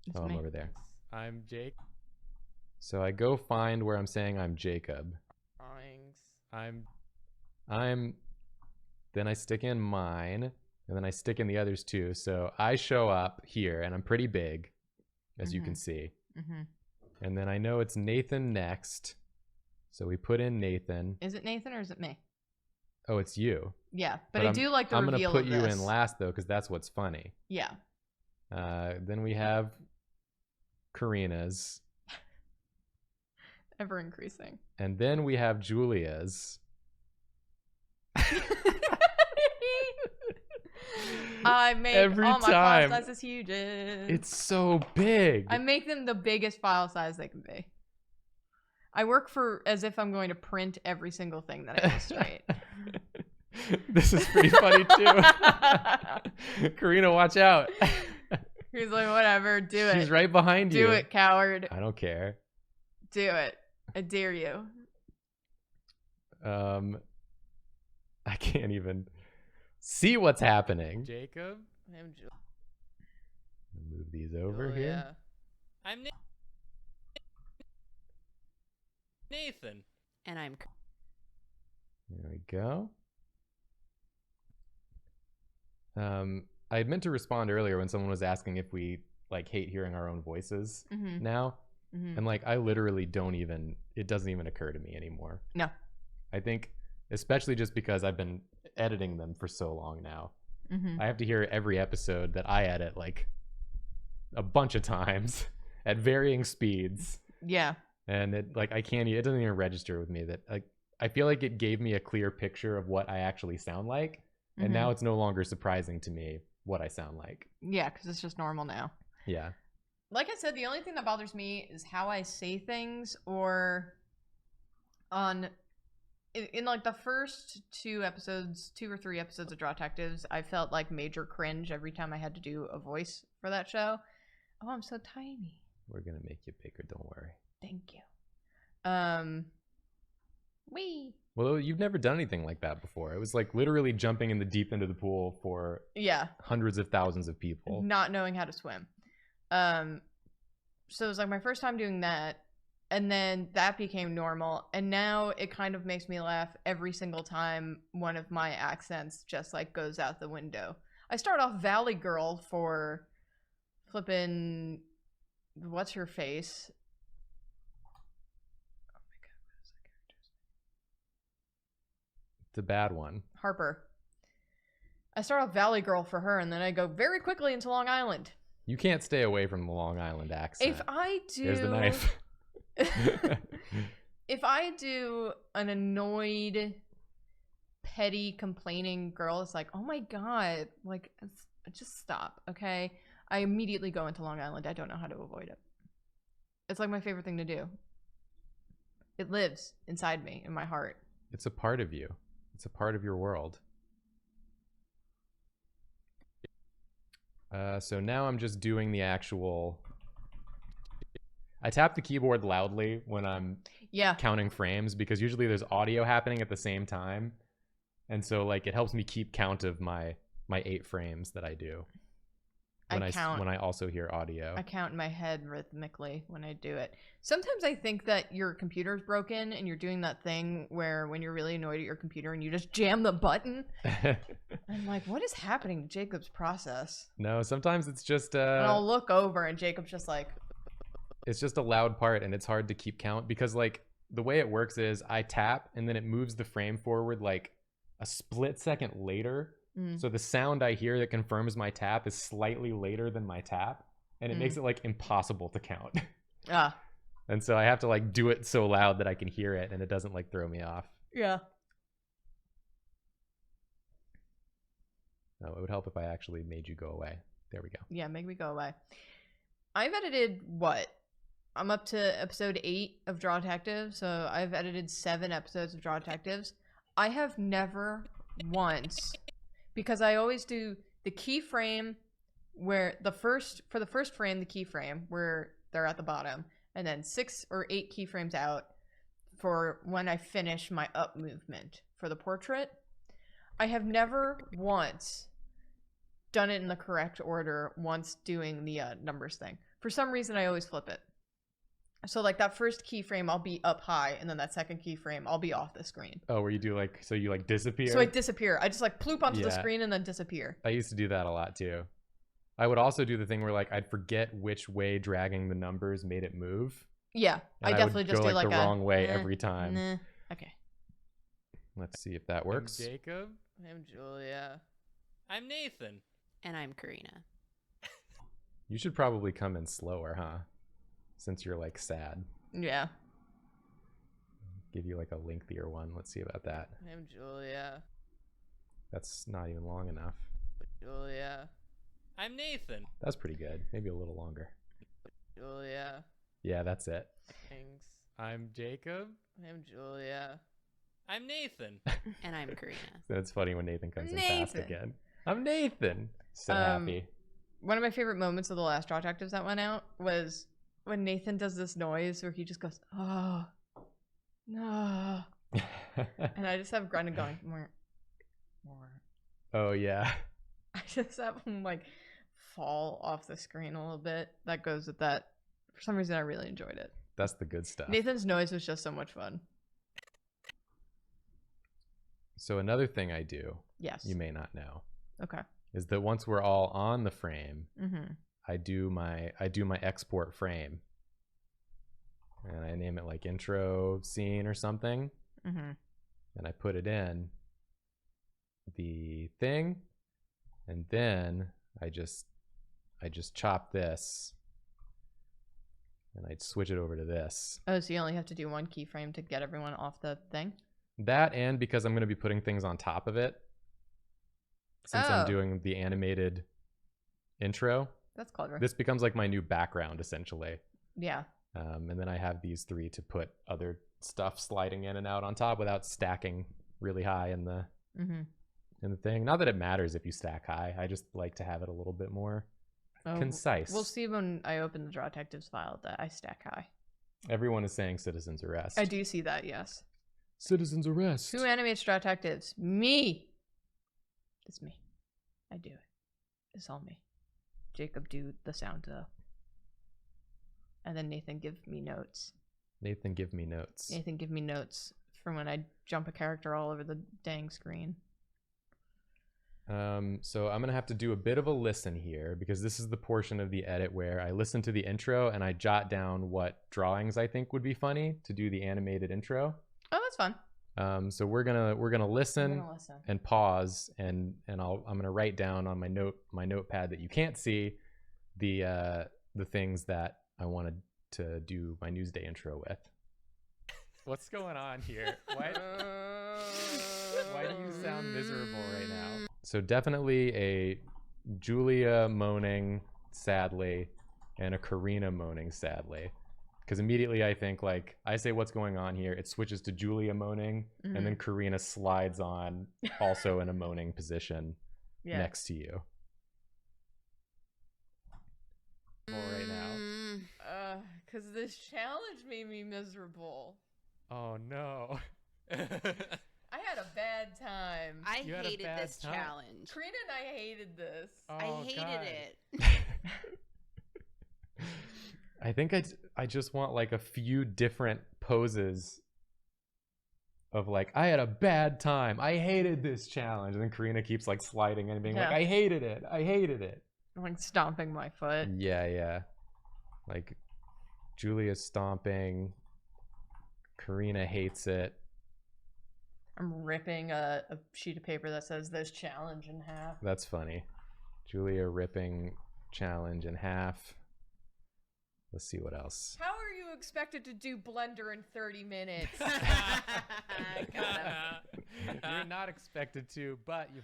It's I'm me. over there. I'm Jake. So I go find where I'm saying I'm Jacob. I'm then I stick in mine, and then I stick in the others too. So I show up here, and I'm pretty big, as you can see. And then I know it's Nathan next. So we put in Nathan. Is it Nathan or is it me? Oh, it's you. Yeah, but I do like the reveal I'm gonna put of you this. in last though, because that's what's funny. Yeah. Then we have Karina's. Ever increasing. And then we have Julia's. I make Every all my time. file sizes huge. It's so big. I make them the biggest file size they can be. I work for as if I'm going to print every single thing that I illustrate. This is pretty funny too. Karina, watch out. He's like, whatever, do it. She's right behind you. Do it, coward. I don't care. Do it. I dare you. I can't even see what's happening. Jacob? Move these over here. Yeah. I'm Nathan. And I'm. There we go. I had meant to respond earlier when someone was asking if we like hate hearing our own voices now. And like I literally don't even, it doesn't even occur to me anymore. No. I think especially just because I've been editing them for so long now. I have to hear every episode that I edit like a bunch of times at varying speeds. Yeah. And it like it doesn't even register with me that like I feel like it gave me a clear picture of what I actually sound like. And now it's no longer surprising to me what I sound like. Yeah, because it's just normal now. Yeah. Like I said, the only thing that bothers me is how I say things, or in like the first 2 or 3 episodes of Draw Detectives, I felt like major cringe every time I had to do a voice for that show. Oh, I'm so tiny. We're gonna make you bigger, don't worry. Thank you. Wee. Well, you've never done anything like that before. It was like literally jumping in the deep end of the pool for hundreds of thousands of people. Not knowing how to swim. So it was like my first time doing that, and then that became normal, and now it kind of makes me laugh every single time one of my accents just like goes out the window. I start off Valley Girl for flippin' what's her face? Oh my god, what is that character's name? It's a bad one. Harper. I start off Valley Girl for her, and then I go very quickly into Long Island. You can't stay away from the Long Island accent. If I do... There's the knife. If I do an annoyed, petty, complaining girl, it's like, oh my god, like, just stop, okay? I immediately go into Long Island. I don't know how to avoid it. It's like my favorite thing to do. It lives inside me, in my heart. It's a part of you. It's a part of your world. So now I'm just doing the actual... I tap the keyboard loudly when I'm counting frames, because usually there's audio happening at the same time. And so like it helps me keep count of my 8 frames that I do. When I also hear audio. I count in my head rhythmically when I do it. Sometimes I think that your computer's broken and you're doing that thing where when you're really annoyed at your computer and you just jam the button. I'm like, what is happening to Jacob's process? No, sometimes it's just and I'll look over and Jacob's just like, it's just a loud part and it's hard to keep count, because like the way it works is I tap and then it moves the frame forward like a split second later. So the sound I hear that confirms my tap is slightly later than my tap, and it makes it like impossible to count. And so I have to like do it so loud that I can hear it and it doesn't like throw me off. Yeah. No, it would help if I actually made you go away. There we go. Yeah, make me go away. I've edited what? I'm up to episode 8 of Draw Detective, so I've edited 7 episodes of Draw Detectives. I have never once, because I always do the keyframe where for the first frame, the keyframe where they're at the bottom, and then 6 or 8 keyframes out for when I finish my up movement for the portrait. I have never once done it in the correct order once doing the numbers thing. For some reason, I always flip it. So like that first keyframe, I'll be up high, and then that second keyframe, I'll be off the screen. Oh, where you do like, so you like disappear? So I disappear. I just like ploop onto the Yeah. screen and then disappear. I used to do that a lot too. I would also do the thing where like I'd forget which way dragging the numbers made it move. Yeah, And I definitely would just go, do like the a wrong way nah, every time. Nah. Okay. Let's see if that works. I'm Jacob. I'm Julia. I'm Nathan. And I'm Karina. You should probably come in slower, huh? Since you're like sad. Yeah. Give you like a lengthier one. Let's see about that. I'm Julia. That's not even long enough. Julia. I'm Nathan. That's pretty good. Maybe a little longer. Julia. Yeah, that's it. Thanks. I'm Jacob. I'm Julia. I'm Nathan. And I'm Karina. It's funny when Nathan comes in fast Nathan. again. I'm Nathan. So happy. One of my favorite moments of the last Draw Detectives that went out was when Nathan does this noise where he just goes, oh, no. And I just have Brendan going, more. Oh, yeah. I just have him like fall off the screen a little bit. That goes with that. For some reason, I really enjoyed it. That's the good stuff. Nathan's noise was just so much fun. So another thing I do, Yes. you may not know, Okay. is that once we're all on the frame, Mm-hmm. I do my export frame. And I name it like intro scene or something. Mm-hmm. And I put it in the thing, and then I just chop this, and I'd switch it over to this. Oh, so you only have to do one keyframe to get everyone off the thing? That, and because I'm going to be putting things on top of it, since I'm Oh. doing the animated intro, That's clever. this becomes like my new background essentially. Yeah. And then I have these three to put other stuff sliding in and out on top without stacking really high in the Mm-hmm. thing. Not that it matters if you stack high. I just like to have it a little bit more concise. We'll see when I open the Draw Detectives file that I stack high. Everyone is saying citizens arrest. I do see that, yes. Citizens arrest. Who animates Draw Detectives? Me. It's me. I do it. It's all me. Jacob do the sound though. And then Nathan give me notes. Nathan, give me notes. Nathan give me notes from when I jump a character all over the dang screen. So I'm gonna have to do a bit of a listen here because this is the portion of the edit where I listen to the intro and I jot down what drawings I think would be funny to do the animated intro. Oh, that's fun. So we're gonna listen, I'm gonna listen. and pause, and I'm gonna write down on my notepad that you can't see the things that I wanted to do my Newsday intro with. What's going on here? Why do you sound miserable right now? So definitely a Julia moaning sadly and a Karina moaning sadly. Because immediately I think, like, I say what's going on here, it switches to Julia moaning, and then Karina slides on also in a moaning position next to you. Right now. Because this challenge made me miserable. Oh no. I had a bad time. I You had a hated bad this time? challenge. Karina and I hated this. I hated it. I think I just want like a few different poses of like, I had a bad time. I hated this challenge. And then Karina keeps like sliding in and being like, Yeah. I hated it. I hated it. I'm like stomping my foot. Yeah. Like Julia's stomping. Karina hates it. I'm ripping a sheet of paper that says this challenge in half. That's funny. Julia ripping challenge in half. Let's see what else. How are you expected to do Blender in 30 minutes? You're not expected to, but you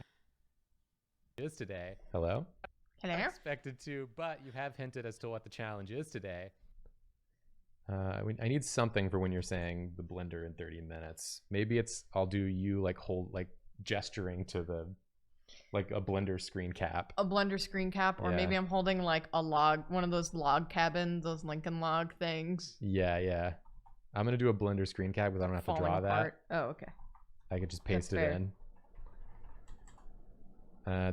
is today. Hello? Hello? Not expected to, but you have hinted as to what the challenge is today. I need something for when you're saying the Blender in 30 minutes. Maybe I'll do you like gesturing to the like a Blender screen cap. A Blender screen cap, or Yeah. maybe I'm holding like a log, one of those log cabins, those Lincoln log things. Yeah. I'm gonna do a Blender screen cap because I don't have to falling draw apart. Oh, okay. that. I could just That's paste it fair. in.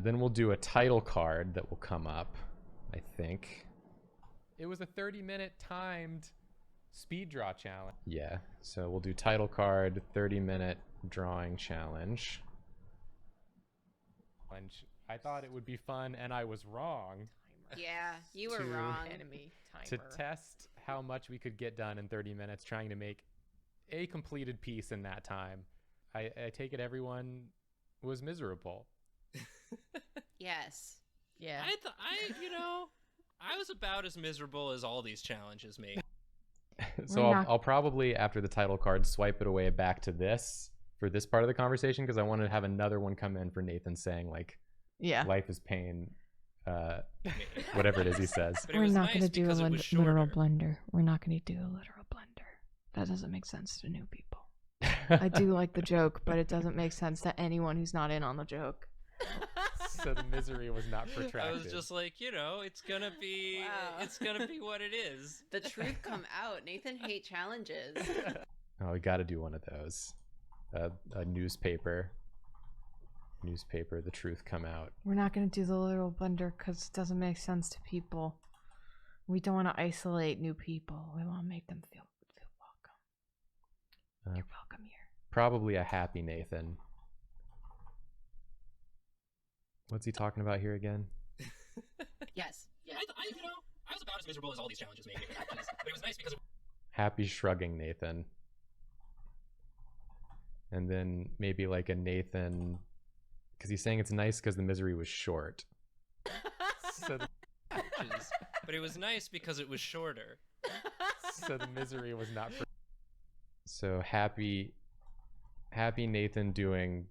Then we'll do a title card that will come up, I think. It was a 30-minute timed Speed draw challenge. Yeah, so we'll do title card, 30-minute drawing challenge. I thought it would be fun, and I was wrong. Yeah, you were To- wrong. Enemy To timer. test how much we could get done in 30 minutes trying to make a completed piece in that time. I take it everyone was miserable. Yes. Yeah. I was about as miserable as all these challenges make. So We're I'll, not- I'll probably, after the title card, swipe it away back to this for this part of the conversation because I want to have another one come in for Nathan saying, like, Yeah. life is pain, whatever it is he says. But it We're was not nice going to do a because it was literal shorter. blender. We're not going to do a literal blender. That doesn't make sense to new people. I do like the joke, but it doesn't make sense to anyone who's not in on the joke. So the misery was not protracted. I was just like, it's gonna be, Wow. it's gonna be what it is. The truth come out. Nathan hate challenges. Oh, we got to do one of those. A newspaper, the truth come out. We're not going to do the literal blender because it doesn't make sense to people. We don't want to isolate new people. We want to make them feel welcome. You're welcome here. Probably a happy Nathan. What's he talking about here again? Yes. Yeah, I was about as miserable as all these challenges made me. But it was nice because Happy shrugging Nathan. And then maybe like a Nathan, because he's saying it's nice because the misery was short. So the, But it was nice because it was shorter. so the misery was not. So happy Nathan doing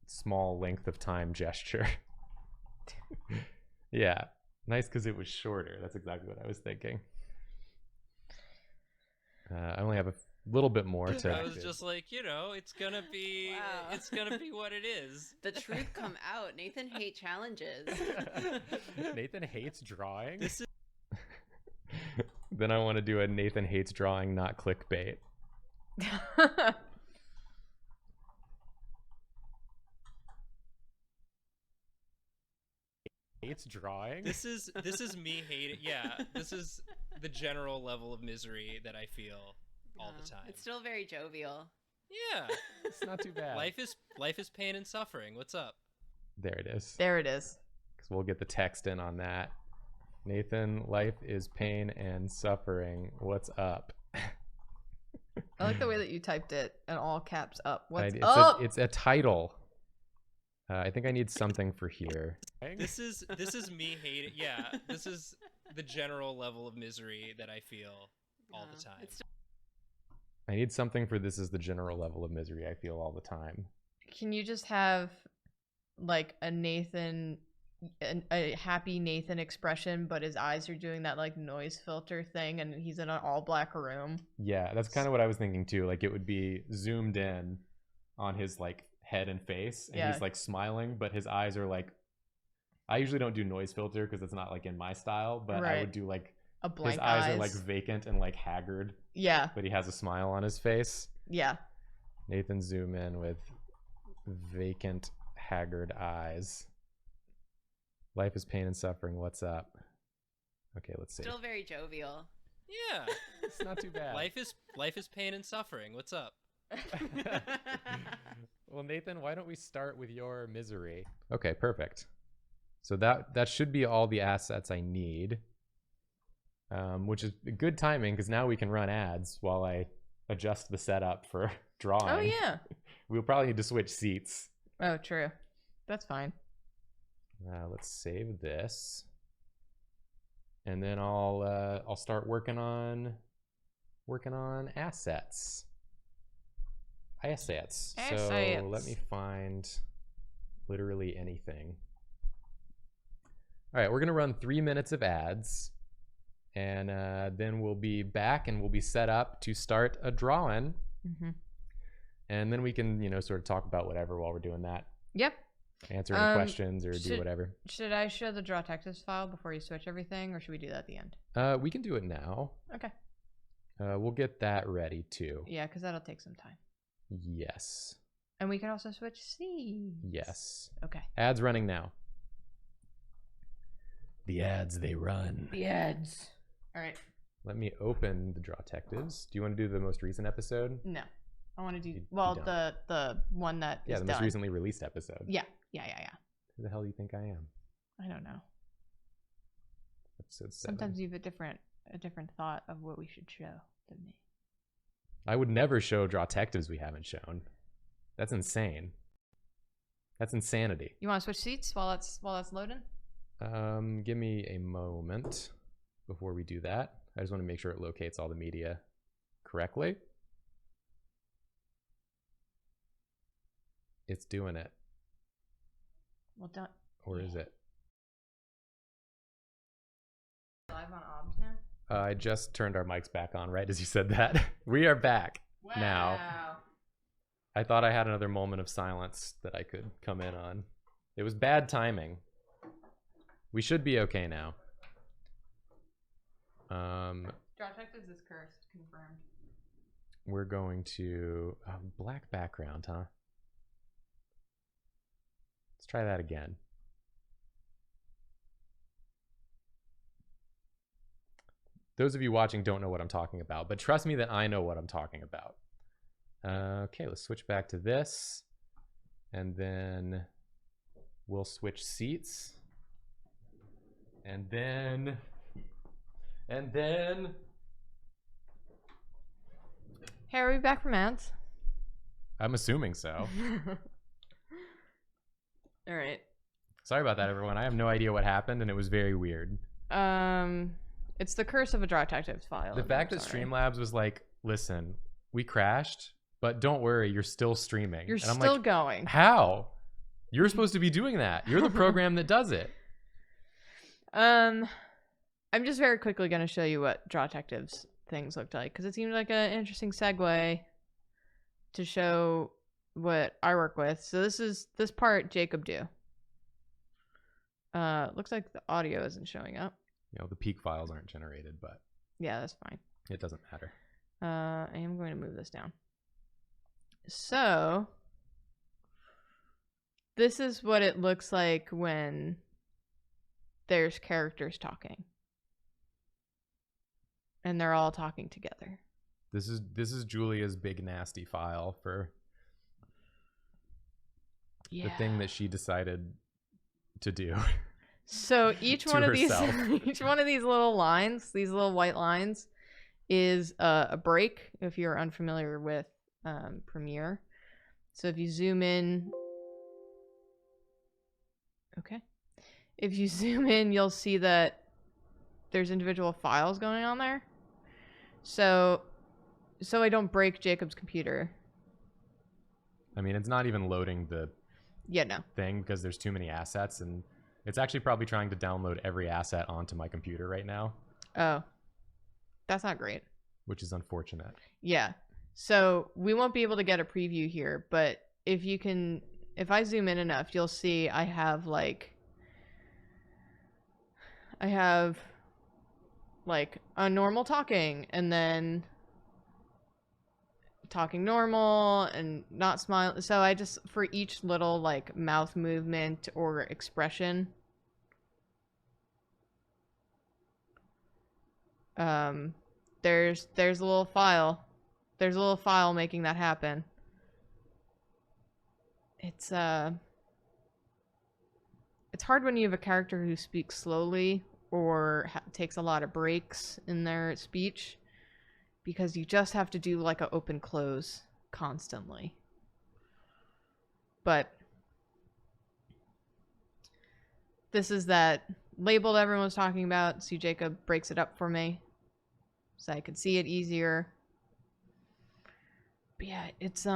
small length of time gesture. Yeah, nice because it was shorter. That's exactly what I was thinking. I only have a little bit more to. I was just like, it's gonna be, Wow. it's gonna be what it is. The truth come out. Nathan hate challenges. Nathan hates drawing. This is Then I want to do a Nathan hates drawing, not clickbait. Hates drawing? this is me hating. Yeah, this is the general level of misery that I feel all the time. It's still very jovial. Yeah, It's not too bad. life is pain and suffering. What's up? There it is. There it is. Because we'll get the text in on that. Nathan, life is pain and suffering. What's up? I like the way that you typed it in all caps up. What's it's up? it's a title. I think I need something for here. This is me hating. Yeah, this is the general level of misery that I feel all the time. It's I need something for this is the general level of misery I feel all the time. Can you just have like a Nathan, a happy Nathan expression, but his eyes are doing that like noise filter thing, and he's in an all black room? Yeah, that's kind of what I was thinking too. Like it would be zoomed in on his like head and face, and Yeah. he's like smiling, but his eyes are like. I usually don't do noise filter because it's not like in my style, but I Right. would do like A blank his eyes are like vacant and like haggard, yeah, but he has a smile on his face. yeah. Nathan zoom in with vacant, haggard eyes. Life is pain and suffering. What's up? Okay, let's see. still very jovial. Yeah, It's not too bad. life is pain and suffering. What's up? Well, Nathan, why don't we start with your misery? Okay, perfect. So that should be all the assets I need, which is good timing because now we can run ads while I adjust the setup for drawing. Oh yeah. We'll probably need to switch seats. Oh, true. That's fine. Let's save this, and then I'll start working on assets. So let me find literally anything. All right, we're gonna run 3 minutes of ads, and then we'll be back and we'll be set up to start a drawing, Mm-hmm. and then we can sort of talk about whatever while we're doing that, Yep. answer any questions or do should- whatever. Should I show the draw Texas file before you switch everything, or should we do that at the end? We can do it now. Okay. We'll get that ready too. Yeah, because that'll take some time. Yes. And we can also switch seats. Yes. Okay. Ads running now. The ads, they run. The ads. All right. Let me open the Drawtectives. Do you want to do the most recent episode? No, I want to do You well don't. the one that Yeah, is the done. most recently released episode. Yeah. Who the hell do you think I am? I don't know. Episode 7. Sometimes you have a different thought of what we should show than me. I would never show Drawtectives we haven't shown. That's insane. That's insanity. You want to switch seats while that's loading? Give me a moment before we do that. I just want to make sure it locates all the media correctly. It's doing it. Well done. Or is it? Live on OBS now? I just turned our mics back on right as you said that. We are back now. Wow. I thought I had another moment of silence that I could come in on. It was bad timing. We should be okay now. Drawtectives is cursed, confirmed. We're going to black background, huh? Let's try that again. Those of you watching don't know what I'm talking about, but trust me that I know what I'm talking about. Okay, let's switch back to this. And then we'll switch seats. And then... Hey, are we back from ads? I'm assuming so. All right. Sorry about that, everyone. I have no idea what happened, and it was very weird. It's the curse of a Drawtectives file. The fact that Streamlabs was like, listen, we crashed, but don't worry, you're still streaming. You're and I'm still like, going. How? You're supposed to be doing that. You're the program that does it. I'm just very quickly going to show you what Drawtectives things looked like, because it seemed like an interesting segue to show what I work with. So this part Jacob do. Looks like the audio isn't showing up. You know, the peak files aren't generated, but Yeah, that's fine. it doesn't matter. I am going to move this down. So this is what it looks like when there's characters talking. And they're all talking together. This is Julia's big nasty file for the thing that she decided to do. So each To one of these herself. each one of these little lines, these little white lines, is a break if you're unfamiliar with Premiere. So if you zoom in, okay. If you zoom in, you'll see that there's individual files going on there. So I don't break Jacob's computer. I mean, it's not even loading the No. thing because there's too many assets, and it's actually probably trying to download every asset onto my computer right now. Oh. That's not great. Which is unfortunate. Yeah. So we won't be able to get a preview here, but if I zoom in enough, you'll see I have like a normal talking, and then talking normal and not smile. So I just, for each little like mouth movement or expression, there's a little file. There's a little file making that happen. It's hard when you have a character who speaks slowly or takes a lot of breaks in their speech, because you just have to do like an open close constantly. But this is that label that everyone was talking about. See, Jacob breaks it up for me so I could see it easier. But yeah, it's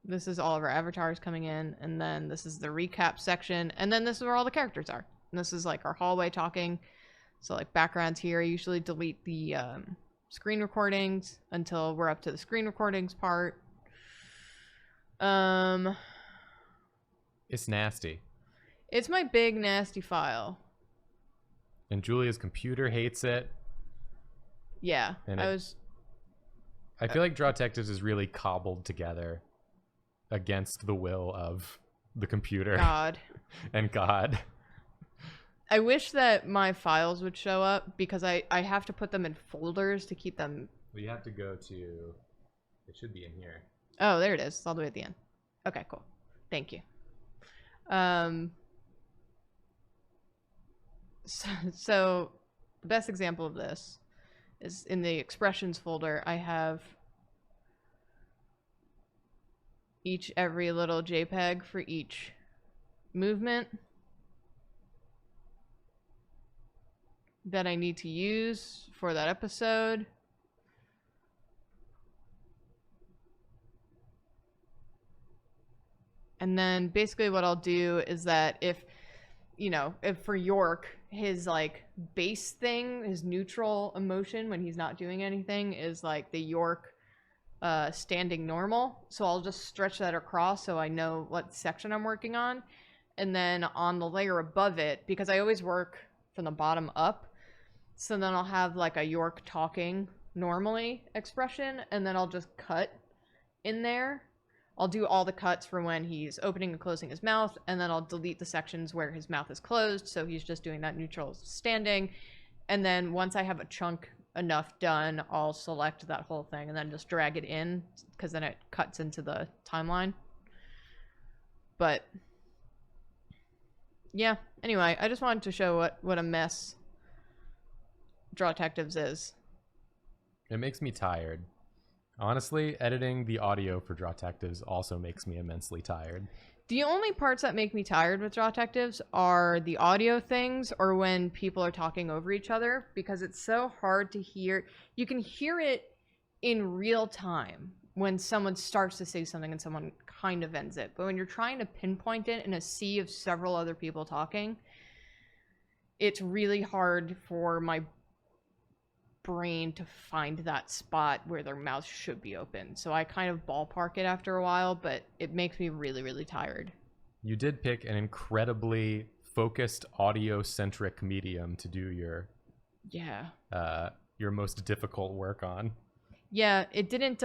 this is all of our avatars coming in, and then this is the recap section, and then this is where all the characters are. And this is like our hallway talking. So like backgrounds here, I usually delete the screen recordings until we're up to the screen recordings part. It's nasty. It's my big nasty file. And Julia's computer hates it. Yeah, And I feel like Drawtectives is really cobbled together against the will of the computer God. and God. I wish that my files would show up because I have to put them in folders to keep them. Well, you have to go to. It should be in here. Oh, there it is. It's all the way at the end. Okay, cool. Thank you. So the best example of this is in the expressions folder. I have every little JPEG for each movement that I need to use for that episode. And then basically what I'll do is that if for York, his like base thing, his neutral emotion when he's not doing anything is like the York standing normal. So I'll just stretch that across so I know what section I'm working on. And then on the layer above it, because I always work from the bottom up, so then I'll have like a York talking normally expression, and then I'll just cut in there. I'll do all the cuts for when he's opening and closing his mouth, and then I'll delete the sections where his mouth is closed, so he's just doing that neutral standing. And then once I have a chunk enough done, I'll select that whole thing and then just drag it in, because then it cuts into the timeline. But yeah, anyway, I just wanted to show what a mess Drawtectives is. It makes me tired. Honestly, editing the audio for Drawtectives also makes me immensely tired. The only parts that make me tired with Drawtectives are the audio things or when people are talking over each other, because it's so hard to hear. You can hear it in real time when someone starts to say something and someone kind of ends it. But when you're trying to pinpoint it in a sea of several other people talking, it's really hard for my brain to find that spot where their mouth should be open. So I kind of ballpark it after a while, but it makes me really, really tired. You did pick an incredibly focused audio-centric medium to do your most difficult work on. Yeah, it didn't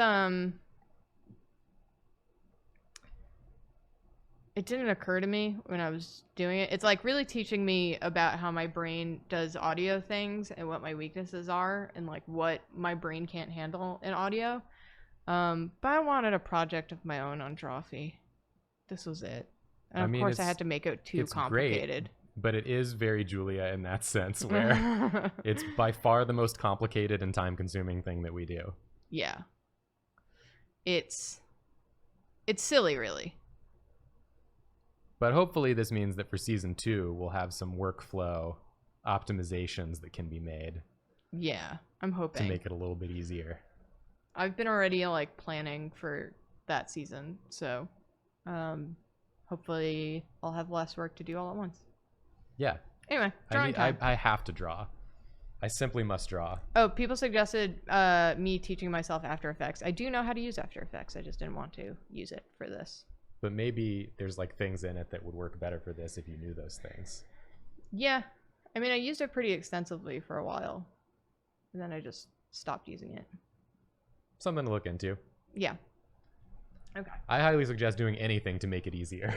occur to me when I was doing it. It's like really teaching me about how my brain does audio things and what my weaknesses are and like what my brain can't handle in audio. But I wanted a project of my own on Drawfee. This was it. And of course I had to make it too complicated. Great, but it is very Julia in that sense where it's by far the most complicated and time-consuming thing that we do. Yeah. It's silly, really. But hopefully this means that for season 2, we'll have some workflow optimizations that can be made. Yeah, I'm hoping. To make it a little bit easier. I've been already like planning for that season, so hopefully I'll have less work to do all at once. Yeah. Anyway, drawing time. I have to draw. I simply must draw. Oh, people suggested me teaching myself After Effects. I do know how to use After Effects. I just didn't want to use it for this. But maybe there's like things in it that would work better for this if you knew those things. Yeah. I mean, I used it pretty extensively for a while. And then I just stopped using it. Something to look into. Yeah. Okay. I highly suggest doing anything to make it easier,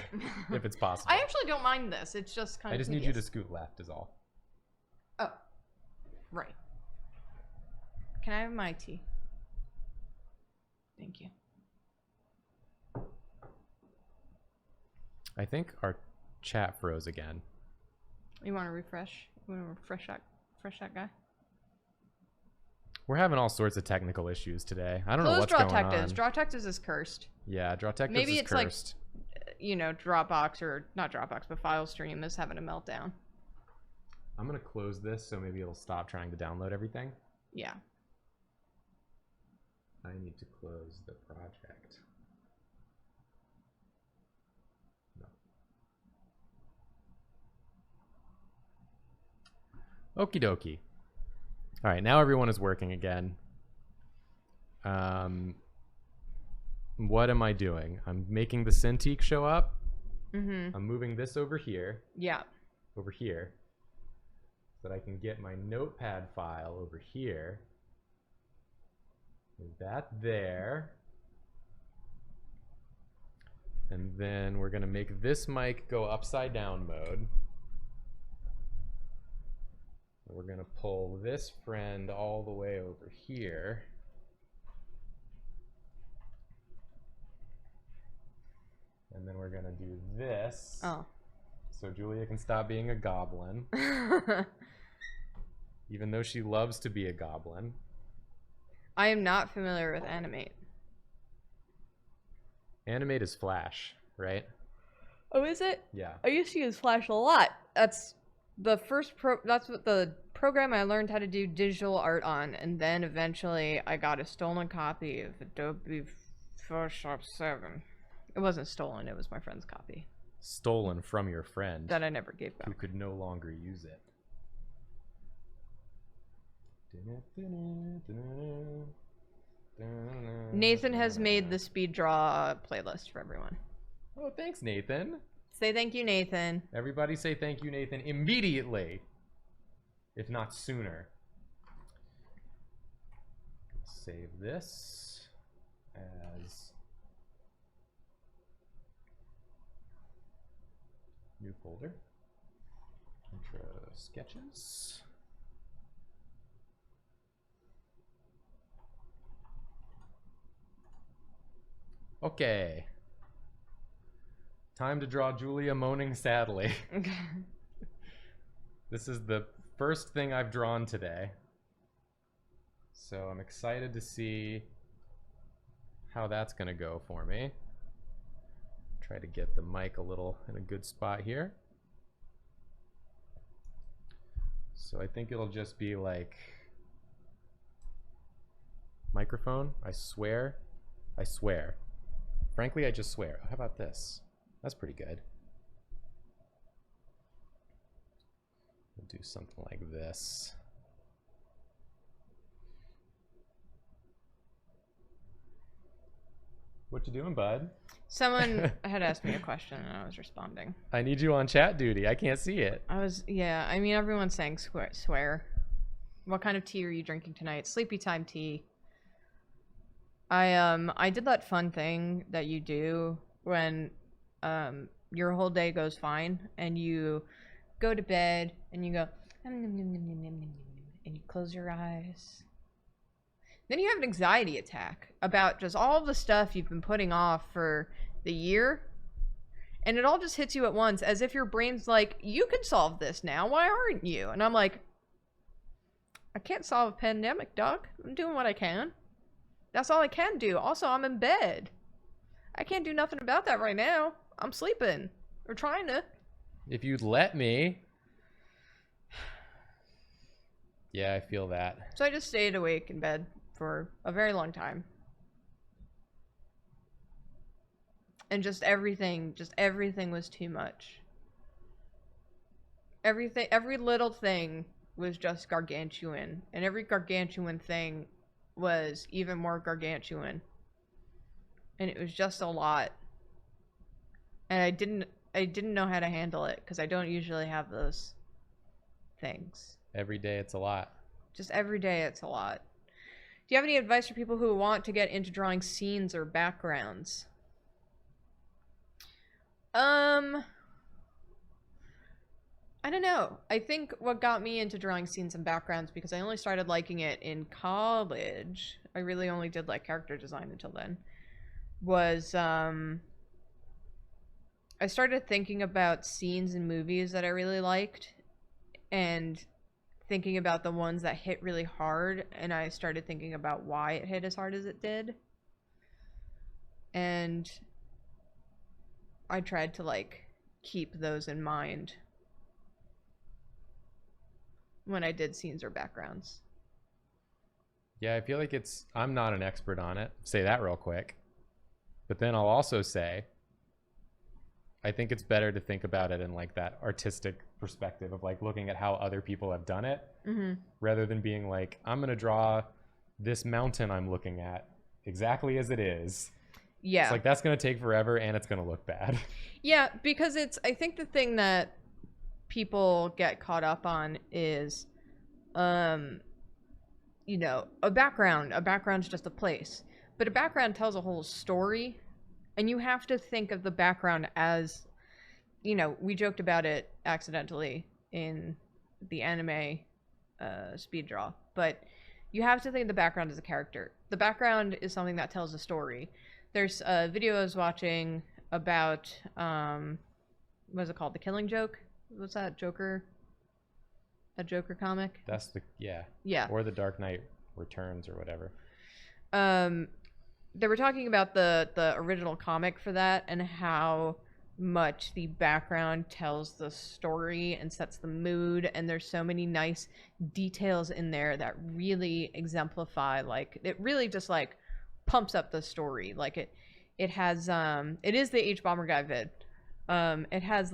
if it's possible. I actually don't mind this. It's just kind of I just tedious. need you to scoot left is all. Oh. Right. Can I have my tea? Thank you. I think our chat froze again. You want to refresh? You want to refresh that guy? We're having all sorts of technical issues today. I don't know what's Close going on. Drawtectives is cursed. Yeah, Drawtectives Maybe is it's cursed. like, Dropbox or not Dropbox, but FileStream is having a meltdown. I'm gonna close this so maybe it'll stop trying to download everything. Yeah. I need to close the project. Okie dokie. All right, now everyone is working again. What am I doing? I'm making the Cintiq show up. Mm-hmm. I'm moving this over here. Yeah. Over here. So that I can get my notepad file over here. Move that there. And then we're going to make this mic go upside down mode. We're going to pull this friend all the way over here. And then we're going to do this. Oh. So Julia can stop being a goblin. Even though she loves to be a goblin. I am not familiar with Animate. Animate is Flash, right? Oh, is it? Yeah. I used to use Flash a lot. That's the first that's what the program I learned how to do digital art on, and then eventually I got a stolen copy of Adobe Photoshop 7. It wasn't stolen, it was my friend's copy. Stolen from your friend. That I never gave back. Who could no longer use it. Nathan has made the speed draw playlist for everyone. Oh, thanks, Nathan. Say thank you, Nathan. Everybody say thank you, Nathan, immediately. If not sooner. Save this as new folder. Intro sketches. Okay. Time to draw Julia moaning sadly. This is the first thing I've drawn today. So I'm excited to see how that's going to go for me. Try to get the mic a little in a good spot here. So I think it'll just be like microphone. I swear. I swear. Frankly, I just swear. How about this? That's pretty good. We'll do something like this. What you doing, bud? Someone had asked me a question and I was responding. I need you on chat duty. I can't see it. Yeah, I mean, everyone's saying swear. What kind of tea are you drinking tonight? Sleepy time tea. I did that fun thing that you do when your whole day goes fine and you go to bed and you go and you close your eyes. Then you have an anxiety attack about just all the stuff you've been putting off for the year, and it all just hits you at once, as if your brain's like, you can solve this now, why aren't you? And I'm like, I can't solve a pandemic, dog. I'm doing what I can. That's all I can do. Also, I'm in bed. I can't do nothing about that right now. I'm sleeping. Or trying to. If you'd let me. Yeah, I feel that. So I just stayed awake in bed for a very long time. And just everything was too much. Every little thing was just gargantuan. And every gargantuan thing was even more gargantuan. And it was just a lot. And I didn't know how to handle it, because I don't usually have those things. Every day it's a lot. Just every day it's a lot. Do you have any advice for people who want to get into drawing scenes or backgrounds? I don't know. I think what got me into drawing scenes and backgrounds, because I only started liking it in college. I really only did like character design until then. Was I started thinking about scenes in movies that I really liked, and thinking about the ones that hit really hard, and I started thinking about why it hit as hard as it did. And I tried to like keep those in mind when I did scenes or backgrounds. Yeah, I feel like I'm not an expert on it. Say that real quick. But then I'll also say, I think it's better to think about it in like that artistic perspective of like looking at how other people have done it, rather than being like, I'm going to draw this mountain I'm looking at exactly as it is. Yeah. It's like, that's going to take forever and it's going to look bad. Yeah, because I think the thing that people get caught up on is, you know, a background's just a place, but a background tells a whole story, and you have to think of the background as, you know, we joked about it accidentally in the anime speed draw, but you have to think of the background as a character. The background is something that tells a story. There's a video I was watching about what is it called? The Killing Joke? What's that? Joker? A Joker comic? That's the Yeah. Or the Dark Knight Returns or whatever. They were talking about the original comic for that and how much the background tells the story and sets the mood, and there's so many nice details in there that really exemplify, like, it really just like pumps up the story. Like it has it is the H Bomber Guy vid. It has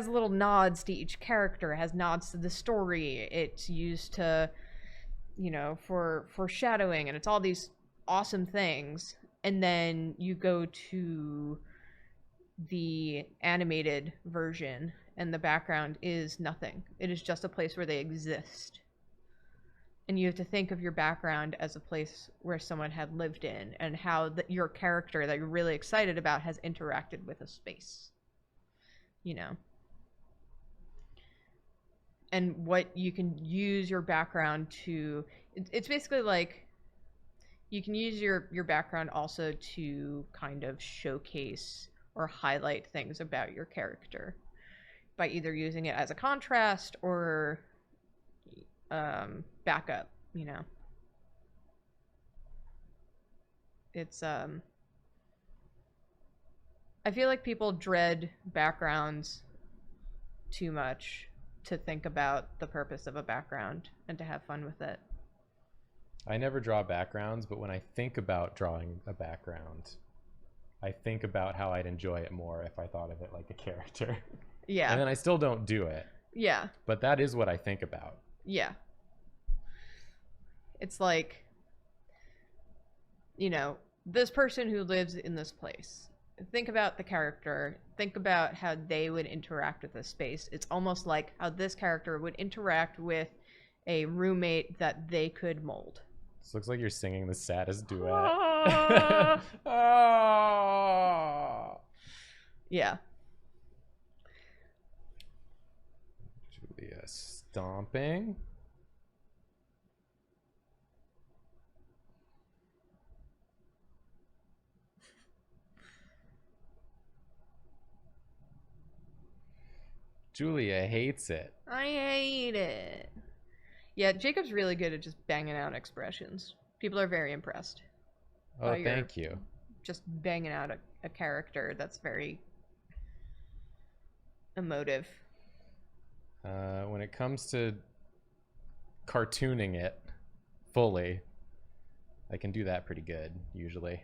little nods to each character, it has nods to the story, it's used to, you know, for foreshadowing, and it's all these awesome things. And then you go to the animated version and the background is nothing. It is just a place where they exist. And you have to think of your background as a place where someone had lived in, and how your character that you're really excited about has interacted with a space. You know? And what you can use your background to... It's basically like... You can use your background also to kind of showcase or highlight things about your character by either using it as a contrast or backup, you know. It's I feel like people dread backgrounds too much to think about the purpose of a background and to have fun with it. I never draw backgrounds, but when I think about drawing a background, I think about how I'd enjoy it more if I thought of it like a character. Yeah. And then I still don't do it. Yeah. But that is what I think about. Yeah. It's like, you know, this person who lives in this place. Think about the character. Think about how they would interact with this space. It's almost like how this character would interact with a roommate that they could mold. This looks like you're singing the saddest duet. Yeah. Julia stomping. Julia hates it. I hate it. Yeah, Jacob's really good at just banging out expressions. People are very impressed. Oh, thank you. Just banging out a character that's very emotive. When it comes to cartooning it fully, I can do that pretty good, usually.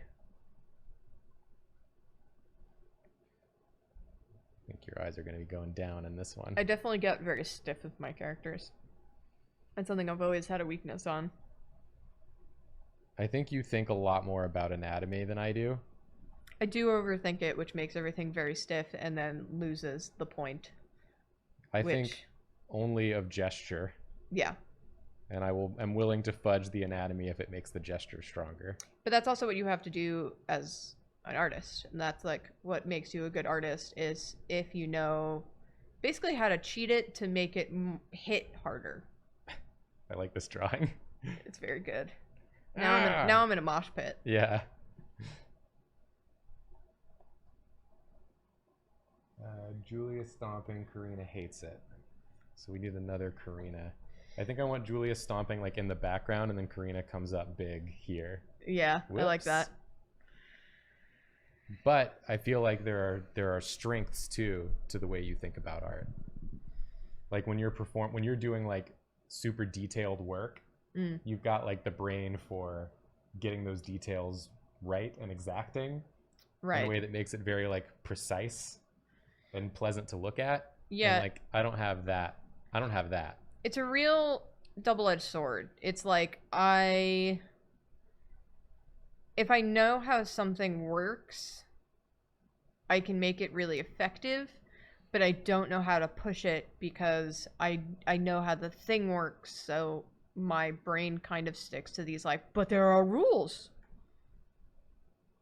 I think your eyes are going to be going down in this one. I definitely get very stiff with my characters. That's something I've always had a weakness on. I think you think a lot more about anatomy than I do. I do overthink it, which makes everything very stiff and then loses the point. I think only of gesture. Yeah. And I'm willing to fudge the anatomy if it makes the gesture stronger. But that's also what you have to do as an artist. And that's like what makes you a good artist, is if you know basically how to cheat it to make it hit harder. I like this drawing. It's very good. Now I'm in a mosh pit. Yeah. Julia stomping, Karina hates it. So we need another Karina. I think I want Julia stomping like in the background, and then Karina comes up big here. Yeah, Whoops. I like that. But I feel like there are strengths too to the way you think about art. Like when you're doing like super detailed work, you've got like the brain for getting those details right and exacting, in a way that makes it very like precise and pleasant to look at. Yeah. And, like I don't have that. It's a real double-edged sword. It's like if I know how something works, I can make it really effective, but I don't know how to push it because I know how the thing works, so my brain kind of sticks to these like, but there are rules.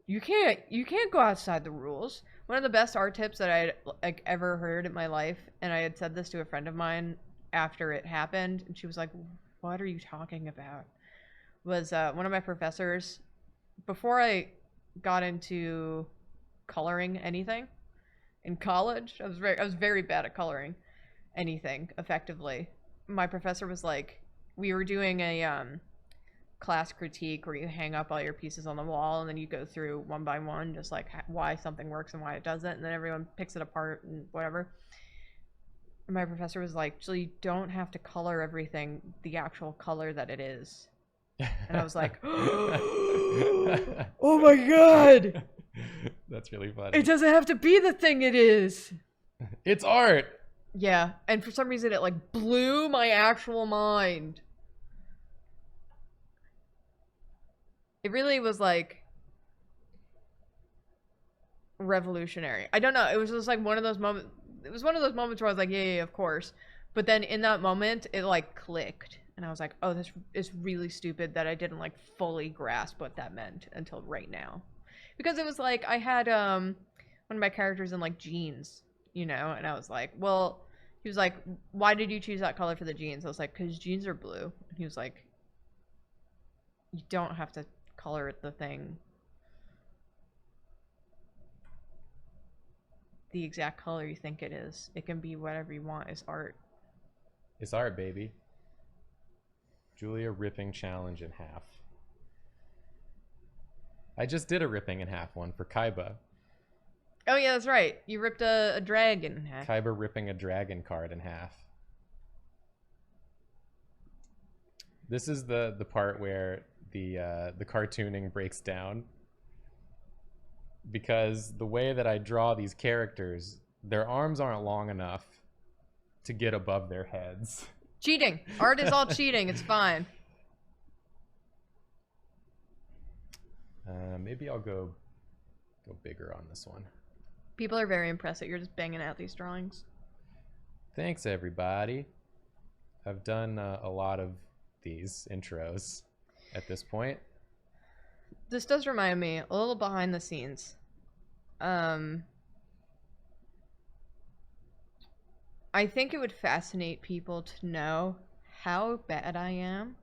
You can't go outside the rules. One of the best art tips that I had like ever heard in my life, and I had said this to a friend of mine after it happened, and she was like, "What are you talking about?" Was one of my professors, before I got into coloring anything in college. I was very bad at coloring anything effectively. My professor was like, we were doing a class critique where you hang up all your pieces on the wall and then you go through one by one, just like why something works and why it doesn't, and then everyone picks it apart and whatever. And my professor was like, "So you don't have to color everything the actual color that it is." And I was like, "Oh my god, That's really funny. it doesn't have to be the thing it is." It's art. Yeah, and for some reason it like blew my actual mind. It really was like revolutionary. I don't know, it was just like one of those moments. It was one of those moments where I was like, yeah, of course. But then in that moment, it like clicked. And I was like, oh, this is really stupid that I didn't like fully grasp what that meant until right now. Because it was like, I had one of my characters in like jeans, you know? And I was like, well, he was like, why did you choose that color for the jeans? I was like, because jeans are blue. And he was like, you don't have to color the thing the exact color you think it is. It can be whatever you want. It's art. It's art, baby. Julia ripping challenge in half. I just did a ripping in half one for Kaiba. Oh yeah, that's right. You ripped a dragon in half. Kaiba ripping a dragon card in half. This is the part where the cartooning breaks down. Because the way that I draw these characters, their arms aren't long enough to get above their heads. Cheating. Art is all cheating. It's fine. Maybe I'll go bigger on this one. People are very impressed that you're just banging out these drawings. Thanks, everybody. I've done a lot of these intros at this point. This does remind me a little behind the scenes. I think it would fascinate people to know how bad I am,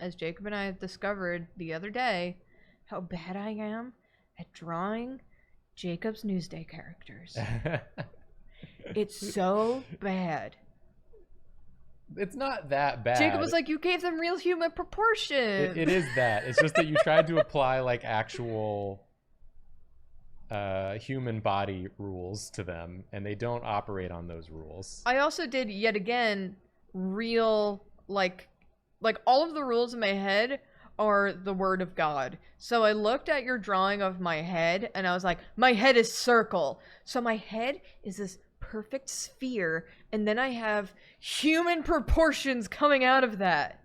as Jacob and I have discovered the other day, how bad I am at drawing Jacob's Newsday characters. It's so bad. It's not that bad. Jacob was like, you gave them real human proportions. It is that. It's just that you tried to apply like actual human body rules to them, and they don't operate on those rules. I also did, yet again, real, like all of the rules in my head are the word of God. So I looked at your drawing of my head, and I was like, my head is circle. So my head is this perfect sphere, and then I have human proportions coming out of that.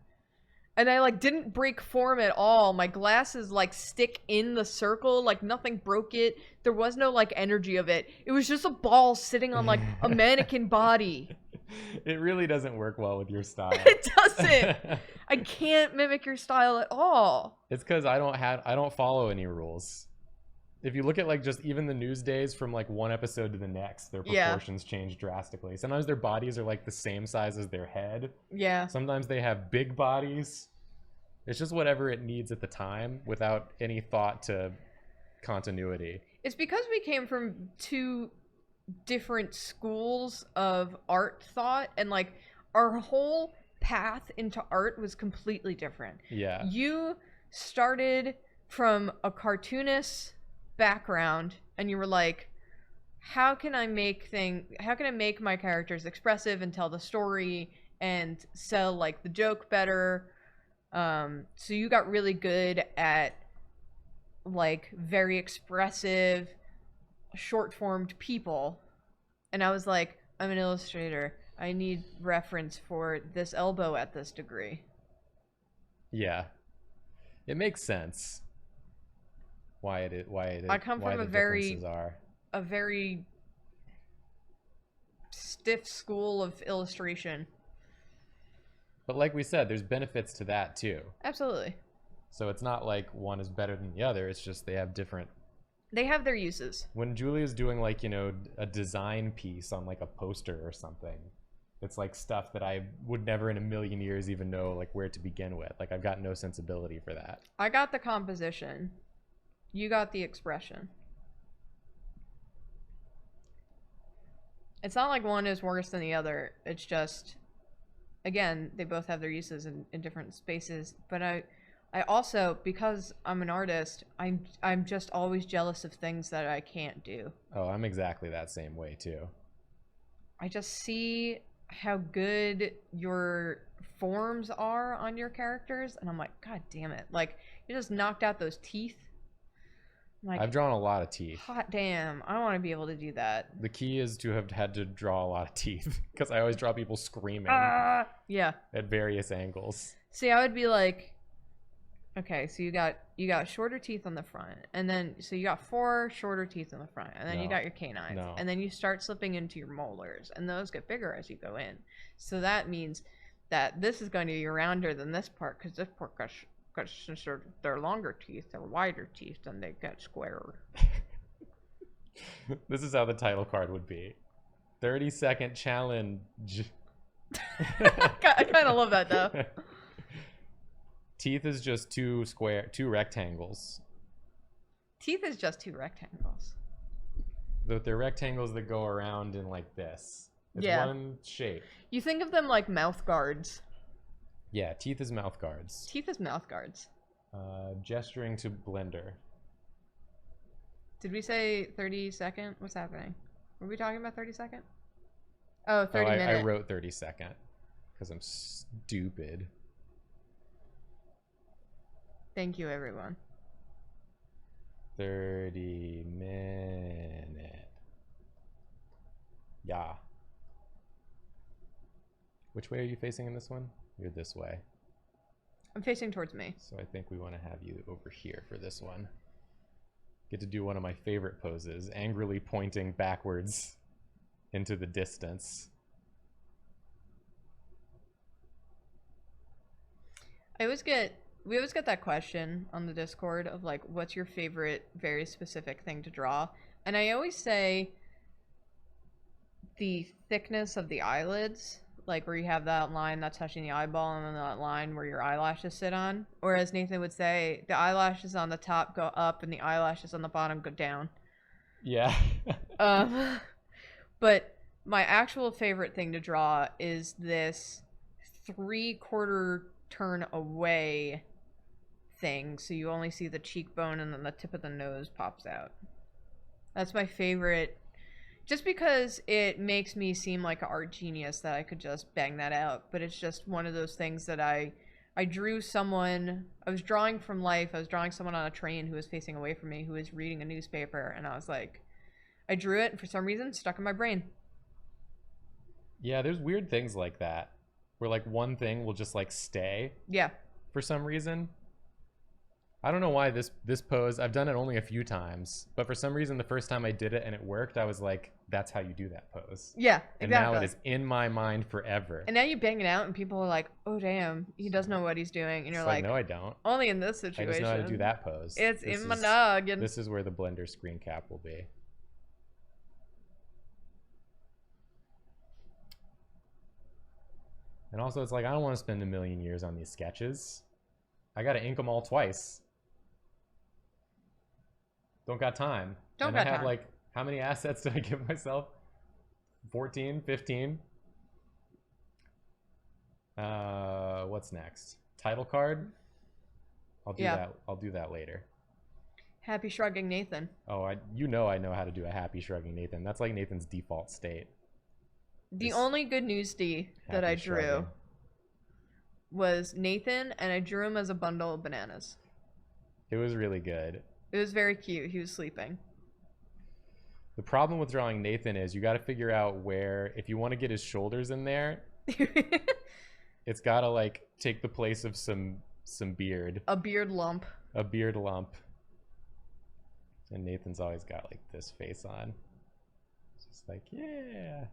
And I like didn't break form at all. My glasses like stick in the circle, like nothing broke it. There was no like energy of it. It was just a ball sitting on like a mannequin body. It really doesn't work well with your style. It doesn't. I can't mimic your style at all. It's because I don't follow any rules. If you look at like just even the news days from like one episode to the next, their proportions change drastically. Sometimes their bodies are like the same size as their head. Yeah. Sometimes they have big bodies. It's just whatever it needs at the time without any thought to continuity. It's because we came from two different schools of art thought, and like our whole path into art was completely different. Yeah. You started from a cartoonist background, and you were like, how can I make my characters expressive and tell the story and sell like the joke better? So you got really good at like very expressive short-formed people, and I was like, I'm an illustrator, I need reference for this elbow at this degree. Yeah, it makes sense why it is. I come from a very stiff school of illustration. But like we said, there's benefits to that too. Absolutely. So it's not like one is better than the other. It's just they have different. They have their uses. When Julia's doing like, you know, a design piece on like a poster or something, It's like stuff that I would never in a million years even know like where to begin with. Like I've got no sensibility for that. I got the composition. You got the expression. It's not like one is worse than the other. It's just, again, they both have their uses in different spaces. But I also, because I'm an artist, I'm just always jealous of things that I can't do. Oh, I'm exactly that same way too. I just see how good your forms are on your characters, and I'm like, God damn it. Like, you just knocked out those teeth. Like, I've drawn a lot of teeth. Hot damn. I want to be able to do that. The key is to have had to draw a lot of teeth because I always draw people screaming yeah. at various angles. See, I would be like, okay, so you got shorter teeth on the front, and then so you got 4 shorter teeth on the front, and then you got your canines, and then you start slipping into your molars, and those get bigger as you go in. So that means that this is going to be rounder than this part, because this part got since they're longer teeth, they're wider teeth, and they get squarer. This is how the title card would be. 30-second challenge. I kind of love that though. Teeth is just 2 rectangles. Teeth is just 2 rectangles. They're rectangles that go around in like this. It's one shape. You think of them like mouth guards. Yeah, teeth is mouth guards. Teeth is mouth guards. Gesturing to blender. Did we say 30-second? What's happening? Were we talking about 30-second? Oh, 30 minute. I wrote 30-second because I'm stupid. Thank you, everyone. 30-minute. Yeah. Which way are you facing in this one? You're this way. I'm facing towards me. So I think we want to have you over here for this one. Get to do one of my favorite poses, angrily pointing backwards into the distance. We always get that question on the Discord of like, what's your favorite very specific thing to draw? And I always say the thickness of the eyelids, like where you have that line that's touching the eyeball and then that line where your eyelashes sit on. Or as Nathan would say, the eyelashes on the top go up and the eyelashes on the bottom go down. Yeah. But my actual favorite thing to draw is this 3/4 turn away thing, so you only see the cheekbone and then the tip of the nose pops out. That's my favorite, just because it makes me seem like an art genius that I could just bang that out. But it's just one of those things that I drew someone, I was drawing from life, I was drawing someone on a train who was facing away from me, who was reading a newspaper, and I was like, I drew it, and for some reason, it stuck in my brain. Yeah, there's weird things like that, where like one thing will just like stay. Yeah. For some reason. I don't know why this pose, I've done it only a few times, but for some reason the first time I did it and it worked, I was like, that's how you do that pose. Yeah, exactly. And now it is in my mind forever. And now you bang it out and people are like, oh damn, he does know what he's doing. And you're like, no I don't. Only in this situation. I just know how to do that pose. It's in my noggin. This is where the Blender screen cap will be. And also it's like, I don't want to spend a million years on these sketches. I gotta ink them all twice. Don't got time. I have like, how many assets did I give myself? 14, 15? What's next? Title card? I'll do that. I'll do that later. Happy shrugging Nathan. Oh, I know how to do a happy shrugging Nathan. That's like Nathan's default state. The only good news D that I drew was Nathan, and I drew him as a bundle of bananas. It was really good. It was very cute. He was sleeping. The problem with drawing Nathan is you got to figure out where, if you want to get his shoulders in there, it's got to like take the place of some beard. A beard lump. A beard lump. And Nathan's always got like this face on. It's just like, yeah.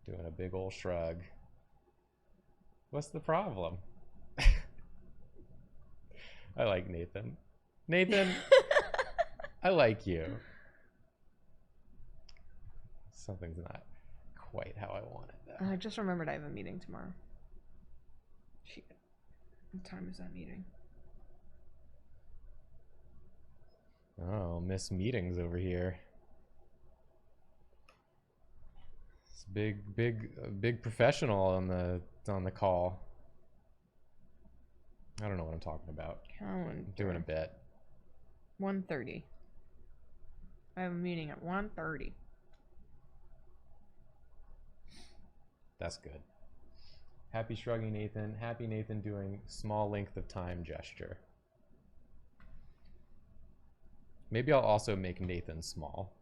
Doing a big old shrug. What's the problem? I like Nathan. Nathan, I like you. Something's not quite how I want it, though. I just remembered I have a meeting tomorrow. Shit. What time is that meeting? Oh, miss meetings over here. It's big professional on the call. I don't know what I'm talking about. Calendar. I'm doing a bit. 1:30. I have a meeting at 1:30. That's good. Happy shrugging Nathan. Happy Nathan doing small length of time gesture. Maybe I'll also make Nathan small.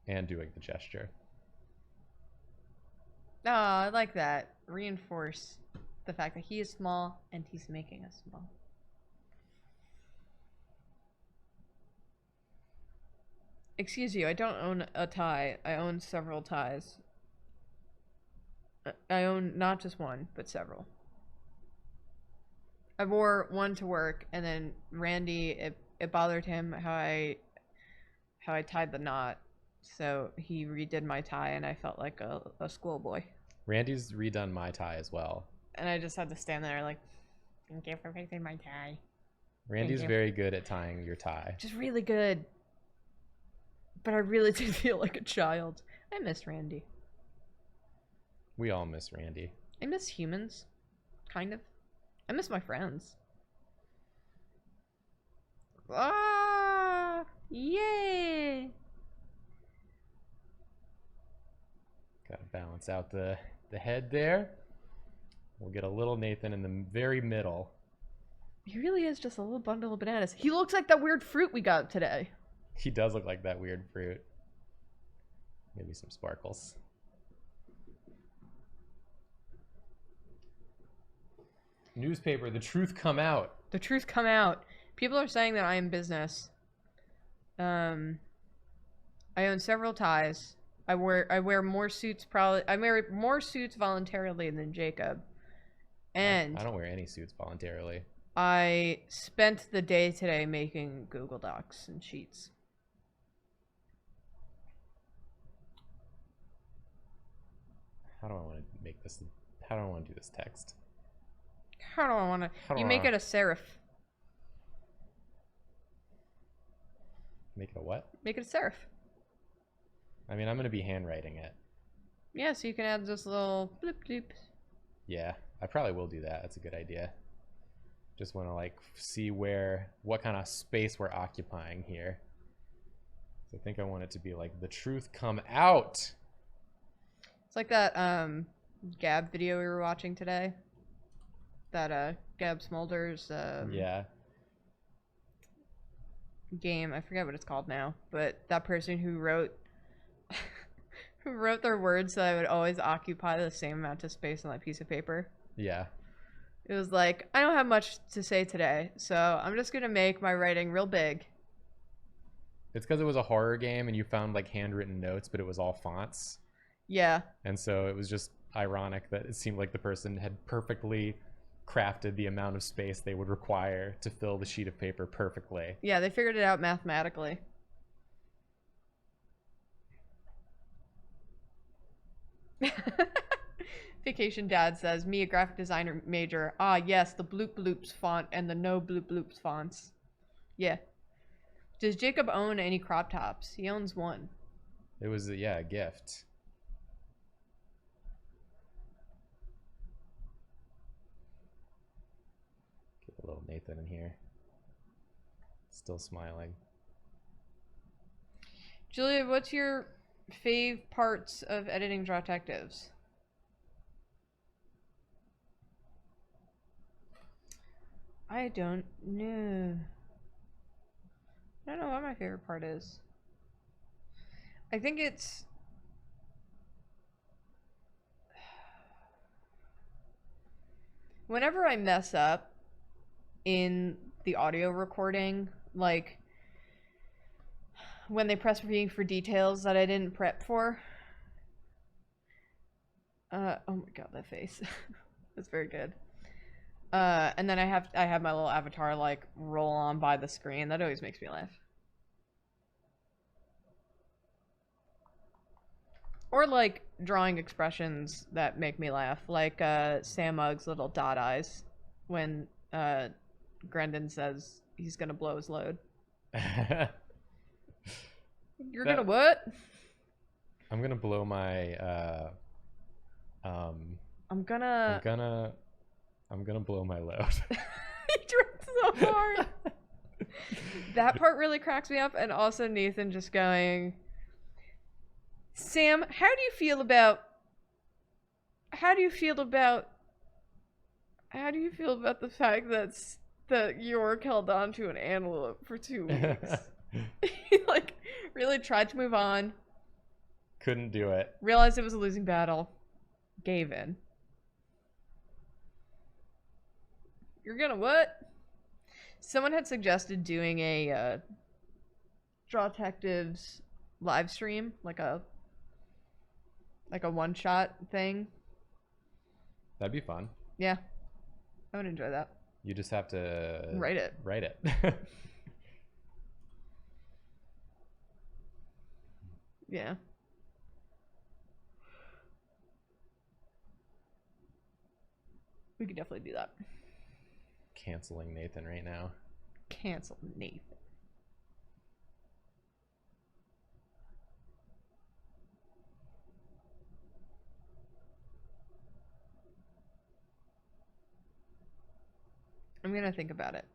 And doing the gesture. Oh, I like that. Reinforce the fact that he is small and he's making us small. Excuse you, I don't own a tie. I own several ties. I own not just one, but several. I wore one to work, and then Randy, it bothered him how I tied the knot, so he redid my tie, and I felt like a schoolboy. Randy's redone my tie as well. And I just had to stand there like, thank you for fixing my tie. Randy's very good at tying your tie. Just really good. But I really did feel like a child. I miss Randy. We all miss Randy. I miss humans. Kind of. I miss my friends. Ah! Yay! Gotta balance out the head there. We'll get a little Nathan in the very middle. He really is just a little bundle of bananas. He looks like that weird fruit we got today. He does look like that weird fruit. Maybe some sparkles. Newspaper, the truth come out. The truth come out. People are saying that I am business. I own several ties. I wear more suits I wear more suits voluntarily than Jacob. And I don't wear any suits voluntarily. I spent the day today making Google Docs and sheets. How do I want to make this? How do I want to do this text? How do I want to? You make it a serif. Make it a what? Make it a serif. I mean, I'm going to be handwriting it. Yeah, so you can add this little bloop bloop. Yeah, I probably will do that. That's a good idea. Just want to like see what kind of space we're occupying here. So I think I want it to be like the truth come out. It's like that Gab video we were watching today. That Gab Smolder's yeah. game. I forget what it's called now, but that person who wrote their words so I would always occupy the same amount of space on that piece of paper. Yeah. It was like, I don't have much to say today, so I'm just gonna make my writing real big. It's because it was a horror game and you found like handwritten notes, but it was all fonts. Yeah. And so it was just ironic that it seemed like the person had perfectly crafted the amount of space they would require to fill the sheet of paper perfectly. Yeah, they figured it out mathematically. Vacation Dad says, me, a graphic designer major. Ah, yes, the bloop bloops font and the no bloop bloops fonts. Yeah. Does Jacob own any crop tops? He owns one. It was, yeah, a gift. Get a little Nathan in here. Still smiling. Julia, what's your fave parts of editing Drawtectives? I don't know. I don't know what my favorite part is. I think it's... whenever I mess up in the audio recording, like when they press me for details that I didn't prep for. Oh my god, that face. That's very good. And then I have my little avatar like roll on by the screen. That always makes me laugh. Or like drawing expressions that make me laugh, like Sam Mugg's little dot eyes when Grendon says he's gonna blow his load. You're gonna what? I'm gonna blow my I'm gonna blow my load. He tried so hard. That part really cracks me up, and also Nathan just going, Sam, how do you feel about the fact that York held on to an antelope for 2 weeks? He like really tried to move on. Couldn't do it. Realized it was a losing battle. Gave in. You're gonna what? Someone had suggested doing a Draw Detectives live stream, like a one-shot thing. That'd be fun. Yeah. I would enjoy that. You just have to Write it. Yeah. We could definitely do that. Canceling Nathan right now. Cancel Nathan. I'm gonna think about it.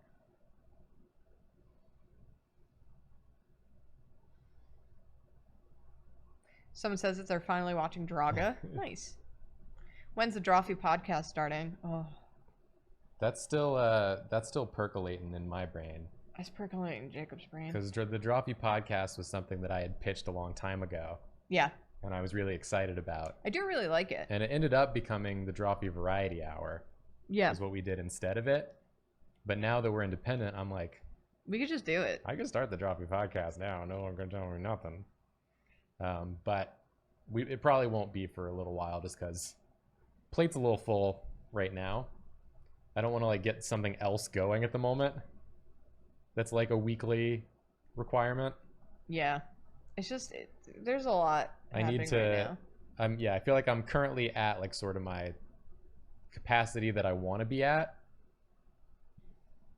Someone says that they're finally watching Draga. Nice. When's the Drawfee podcast starting? Oh, That's still percolating in my brain. that's percolating in Jacob's brain. Because the Drawfee podcast was something that I had pitched a long time ago, Yeah, and I was really excited about. I do really like it. And it ended up becoming the Drawfee Variety Hour. Yeah, Is what we did instead of it. But now that we're independent, I'm like, we could just do it. I can start the Drawfee podcast now. No one can tell me nothing. But it probably won't be for a little while, just because plate's a little full right now. I don't want to like get something else going at the moment. That's like a weekly requirement. Yeah, it's just there's a lot. I need happening to. right now. I feel like I'm currently at like sort of my capacity that I want to be at.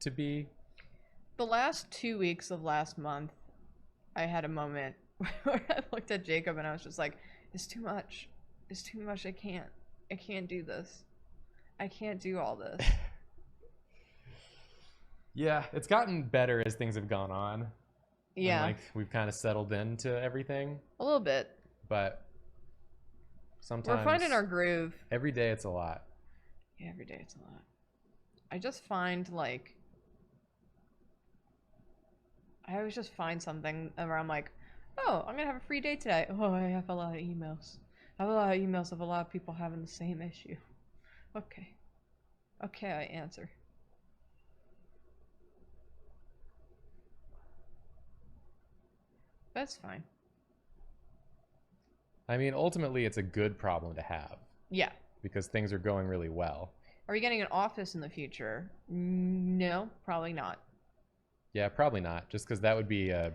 To be. The last 2 weeks of last month, I had a moment where I looked at Jacob and I was just like, "It's too much. It's too much. I can't do this. I can't do all this." Yeah, it's gotten better as things have gone on. Yeah, And, like we've kind of settled into everything, a little bit. but sometimes We're finding our groove. every day it's a lot. Yeah, every day it's a lot. I just find like I always just find something where I'm like, oh, I'm gonna have a free day today. Oh, I have a lot of emails. I have a lot of emails of a lot of people having the same issue. Okay, I answer. That's fine. I mean, ultimately, it's a good problem to have Yeah. because things are going really well. Are we getting an office in the future? No, probably not. Yeah, probably not, just because that would be a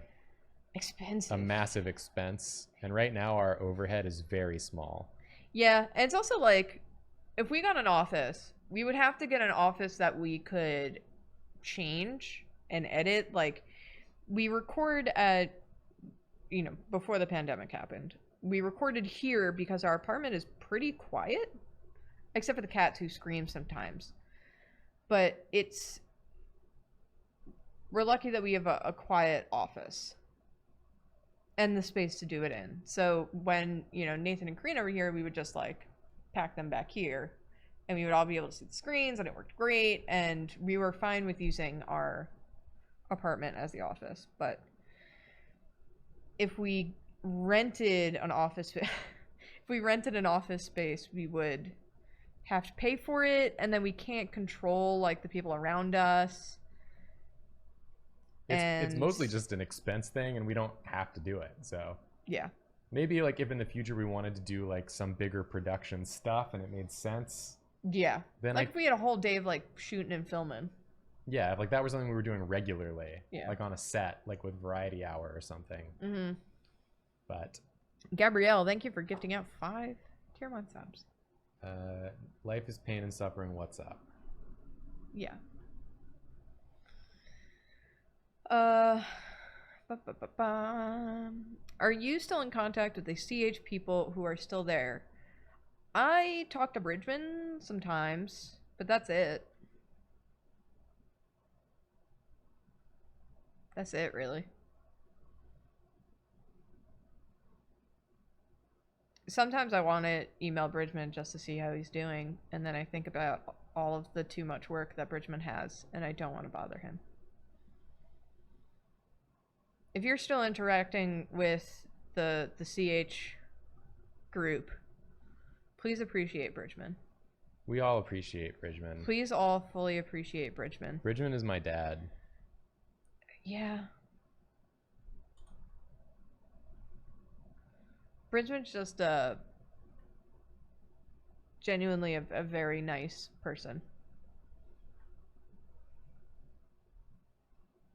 Expensive. massive expense. And right now, our overhead is very small. Yeah, and it's also like, if we got an office, we would have to get an office that we could change and edit. Like, we record at, before the pandemic happened, we recorded here because our apartment is pretty quiet, except for the cats who scream sometimes. But we're lucky that we have a quiet office and the space to do it in. So when, Nathan and Karina were here, we would just like pack them back here and we would all be able to see the screens and it worked great. And we were fine with using our apartment as the office. But if we rented an office, space, we would have to pay for it. And then we can't control like the people around us. It's mostly just an expense thing, and we don't have to do it. So yeah, maybe like if in the future we wanted to do like some bigger production stuff and it made sense, Yeah. Then Like if we had a whole day of like shooting and filming. yeah, if like that was something we were doing regularly, Yeah. like on a set, like with Variety Hour or something. Mm-hmm. But Gabrielle, thank you for gifting out 5 tier 1 subs. life is pain and suffering. What's up? Yeah. Are you still in contact with the CH people who are still there? I talk to Bridgman sometimes, but that's it. That's it, really. Sometimes I want to email Bridgman just to see how he's doing, and then I think about all of the too much work that Bridgman has, and I don't want to bother him. If you're still interacting with the CH group, please appreciate Bridgman. We all appreciate Bridgman. Please all fully appreciate Bridgman. Bridgman is my dad. Yeah. Bridgman's just genuinely a very nice person.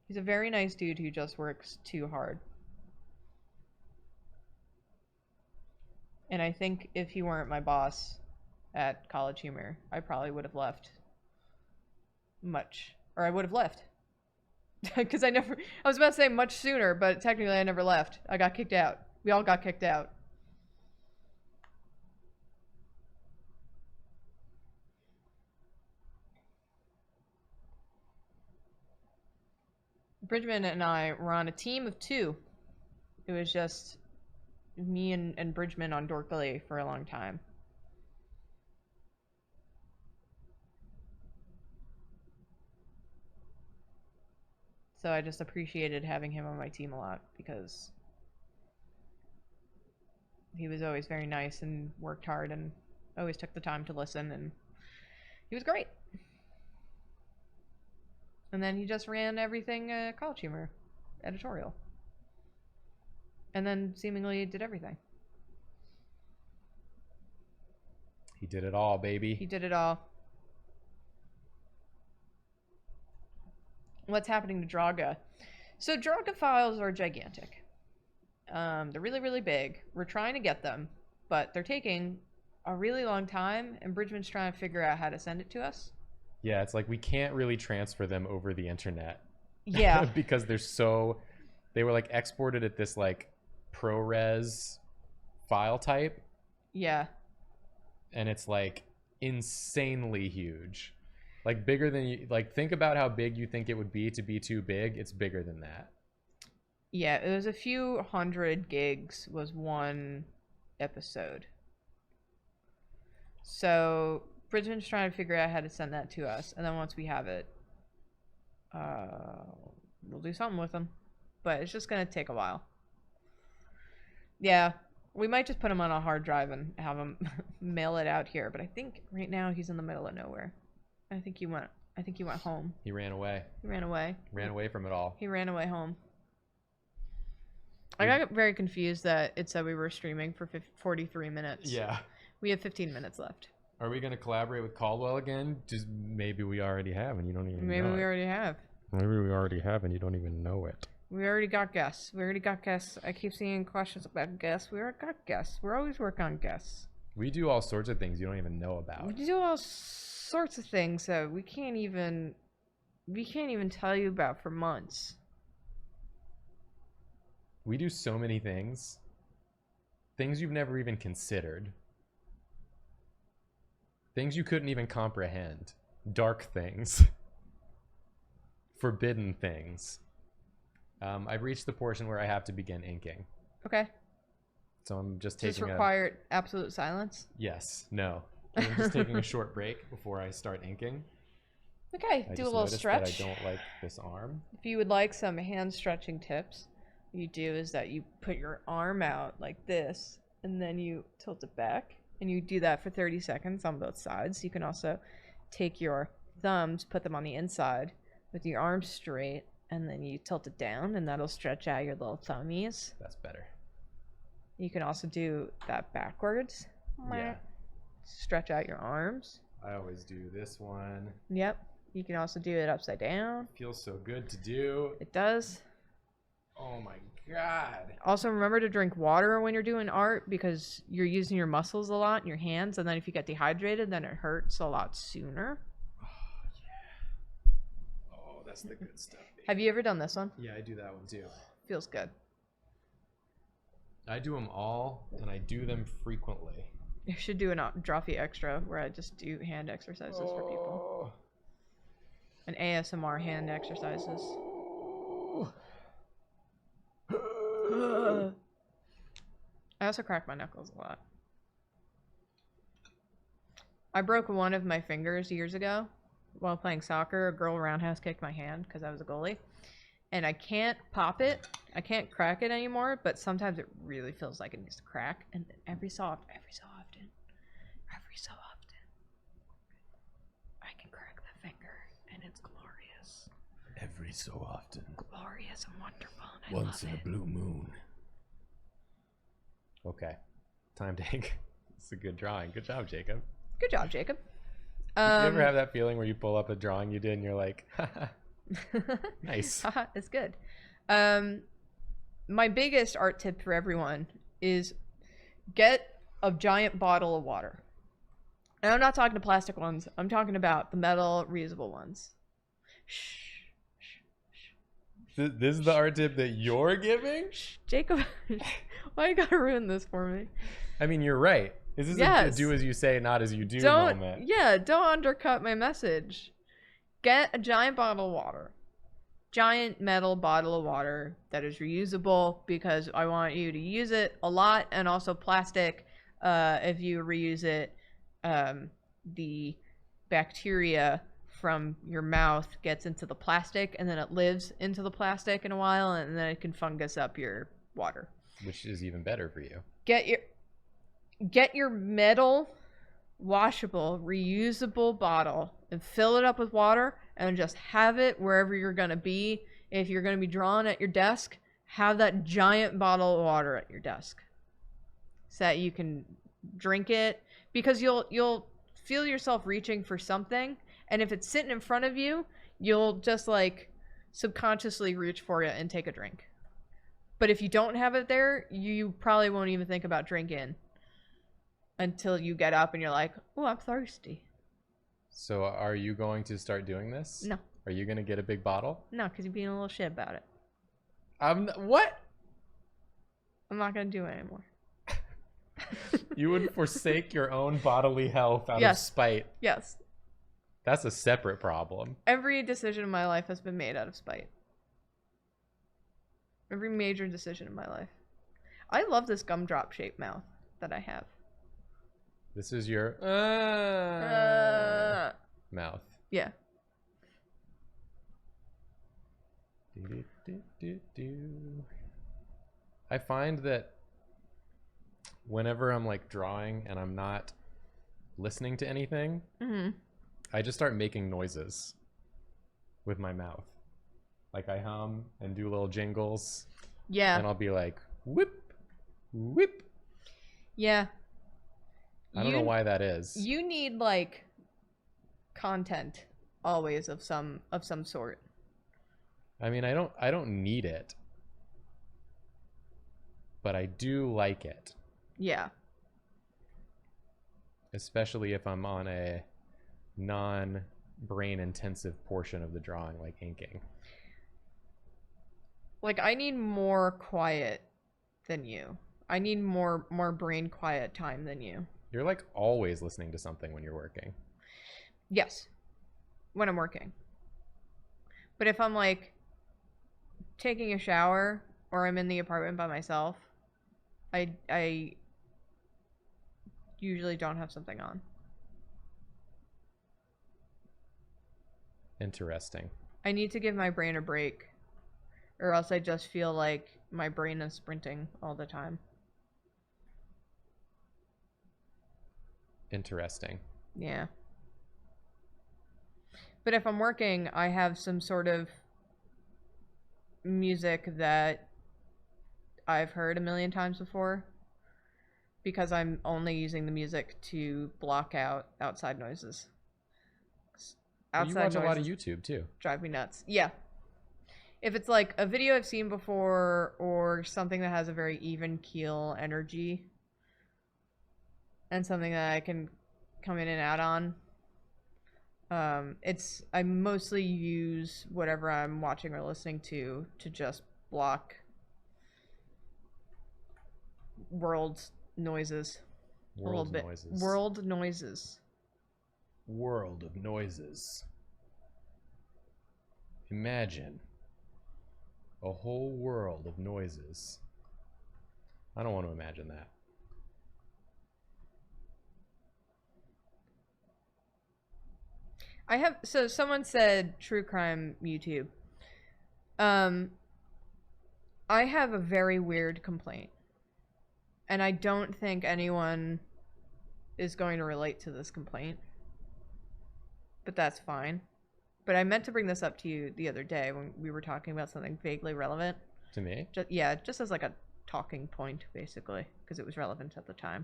He's a very nice dude who just works too hard. And I think if he weren't my boss at College Humor, I probably would have left I would have left. Because I was about to say much sooner, but technically I never left. I got kicked out. We all got kicked out. Bridgman and I were on a team of 2. It was just me and Bridgman on Dorkly for a long time. So I just appreciated having him on my team a lot because he was always very nice and worked hard and always took the time to listen, and he was great. And then he just ran everything College Humor editorial. And then seemingly did everything. He did it all, baby. He did it all. What's happening to Draga? So Draga files are gigantic. They're really, really big. We're trying to get them, but they're taking a really long time, and Bridgman's trying to figure out how to send it to us. Yeah, it's like we can't really transfer them over the internet. Yeah. Because they were like exported at this like ProRes file type. Yeah. And it's like insanely huge. Like bigger than you, like think about how big you think it would be to be too big. It's bigger than that. Yeah, it was a few hundred gigs was one episode. So Bridgman's trying to figure out how to send that to us, and then once we have it, we'll do something with them. But it's just gonna take a while. Yeah, we might just put him on a hard drive and have him mail it out here. But I think right now he's in the middle of nowhere. I think he went home. He ran away. He ran away. Ran away from it all. He ran away home. I got very confused that it said we were streaming for 43 minutes. Yeah. We have 15 minutes left. Are we going to collaborate with Caldwell again? Just maybe we already have and you don't even know. Maybe we already have. Maybe we already have and you don't even know it. We already got guests. I keep seeing questions about guests. We already got guests. We're always working on guests. We do all sorts of things you don't even know about. We do all sorts of things that we can't even tell you about for months. We do so many things. Things you've never even considered. Things you couldn't even comprehend. Dark things. Forbidden things. I've reached the portion where I have to begin inking. Okay. So I'm just Does taking this require absolute silence? Yes. No. I'm just taking a short break before I start inking. Okay, I do a just little noticed stretch. that I don't like this arm. If you would like some hand stretching tips, what you do is that you put your arm out like this, and then you tilt it back, and you do that for 30 seconds on both sides. You can also take your thumbs, put them on the inside with your arms straight, and then you tilt it down, and that'll stretch out your little thummies. That's better. You can also do that backwards. Yeah. Stretch out your arms. I always do this one. Yep. You can also do it upside down. Feels so good to do. It does. Oh my god. Also, remember to drink water when you're doing art because you're using your muscles a lot in your hands, and then if you get dehydrated, then it hurts a lot sooner. Oh yeah. Oh, that's the good stuff. Baby. Have you ever done this one? Yeah, I do that one too. Feels good. I do them all, and I do them frequently. You should do a Drawfee extra where I just do hand exercises for people. And ASMR hand exercises. I also crack my knuckles a lot. I broke one of my fingers years ago while playing soccer. A girl roundhouse kicked my hand because I was a goalie. And I can't pop it. I can't crack it anymore, but sometimes it really feels like it needs to crack. And every so often, I can crack the finger, and it's glorious. Every so often. Glorious and wonderful. And Once in a blue moon. Okay. Time take. It's a good drawing. Good job, Jacob. Good job, Jacob. You ever have that feeling where you pull up a drawing you did and you're like, haha. Nice. It's good. My biggest art tip for everyone is get a giant bottle of water. And I'm not talking to plastic ones. I'm talking about the metal reusable ones. Shh. This is the art tip that you're giving? Jacob, why you gotta ruin this for me? I mean, you're right. This is a do as you say, not as you do moment. Yeah, don't undercut my message. Get a giant bottle of water. Giant metal bottle of water that is reusable because I want you to use it a lot, and also plastic. If you reuse it, the bacteria from your mouth gets into the plastic, and then it lives into the plastic in a while, and then it can fungus up your water. Which is even better for you. Get your metal washable reusable bottle and fill it up with water, and just have it wherever you're going to be. If you're going to be drawing at your desk, have that giant bottle of water at your desk so that you can drink it, because you'll feel yourself reaching for something, and if it's sitting in front of you, you'll just like subconsciously reach for it and take a drink. But if you don't have it there, you probably won't even think about drinking until you get up and you're like, oh, I'm thirsty. So are you going to start doing this? No. Are you going to get a big bottle? No, because you're being a little shit about it. What? I'm not going to do it anymore. You would forsake your own bodily health out of spite. Yes. That's a separate problem. Every decision in my life has been made out of spite. Every major decision in my life. I love this gumdrop shaped mouth that I have. This is your mouth. Yeah. I find that whenever I'm like drawing and I'm not listening to anything, I just start making noises with my mouth. Like I hum and do little jingles. Yeah. And I'll be like, whip, whip. Yeah. I don't know why that is. You need like content always of some sort. I mean, I don't need it, but I do like it. Yeah. Especially if I'm on a non-brain intensive portion of the drawing, like inking. Like I need more quiet than you. I need more brain quiet time than you. You're like always listening to something when you're working. Yes. When I'm working. But if I'm like taking a shower or I'm in the apartment by myself, I usually don't have something on. Interesting. I need to give my brain a break, or else I just feel like my brain is sprinting all the time. Interesting. Yeah. But if I'm working, I have some sort of music that I've heard a million times before, because I'm only using the music to block out outside noises. You outside watch a lot of noises YouTube too. drive me nuts. Yeah. If it's like a video I've seen before or something that has a very even keel energy and something that I can come in and out on, I mostly use whatever I'm watching or listening to just block world noises. World noises. World noises. World of noises. Imagine a whole world of noises. I don't want to imagine that. So someone said true crime YouTube. I have a very weird complaint. And I don't think anyone is going to relate to this complaint. But that's fine. But I meant to bring this up to you the other day when we were talking about something vaguely relevant. To me? Just as like a talking point, basically, because it was relevant at the time.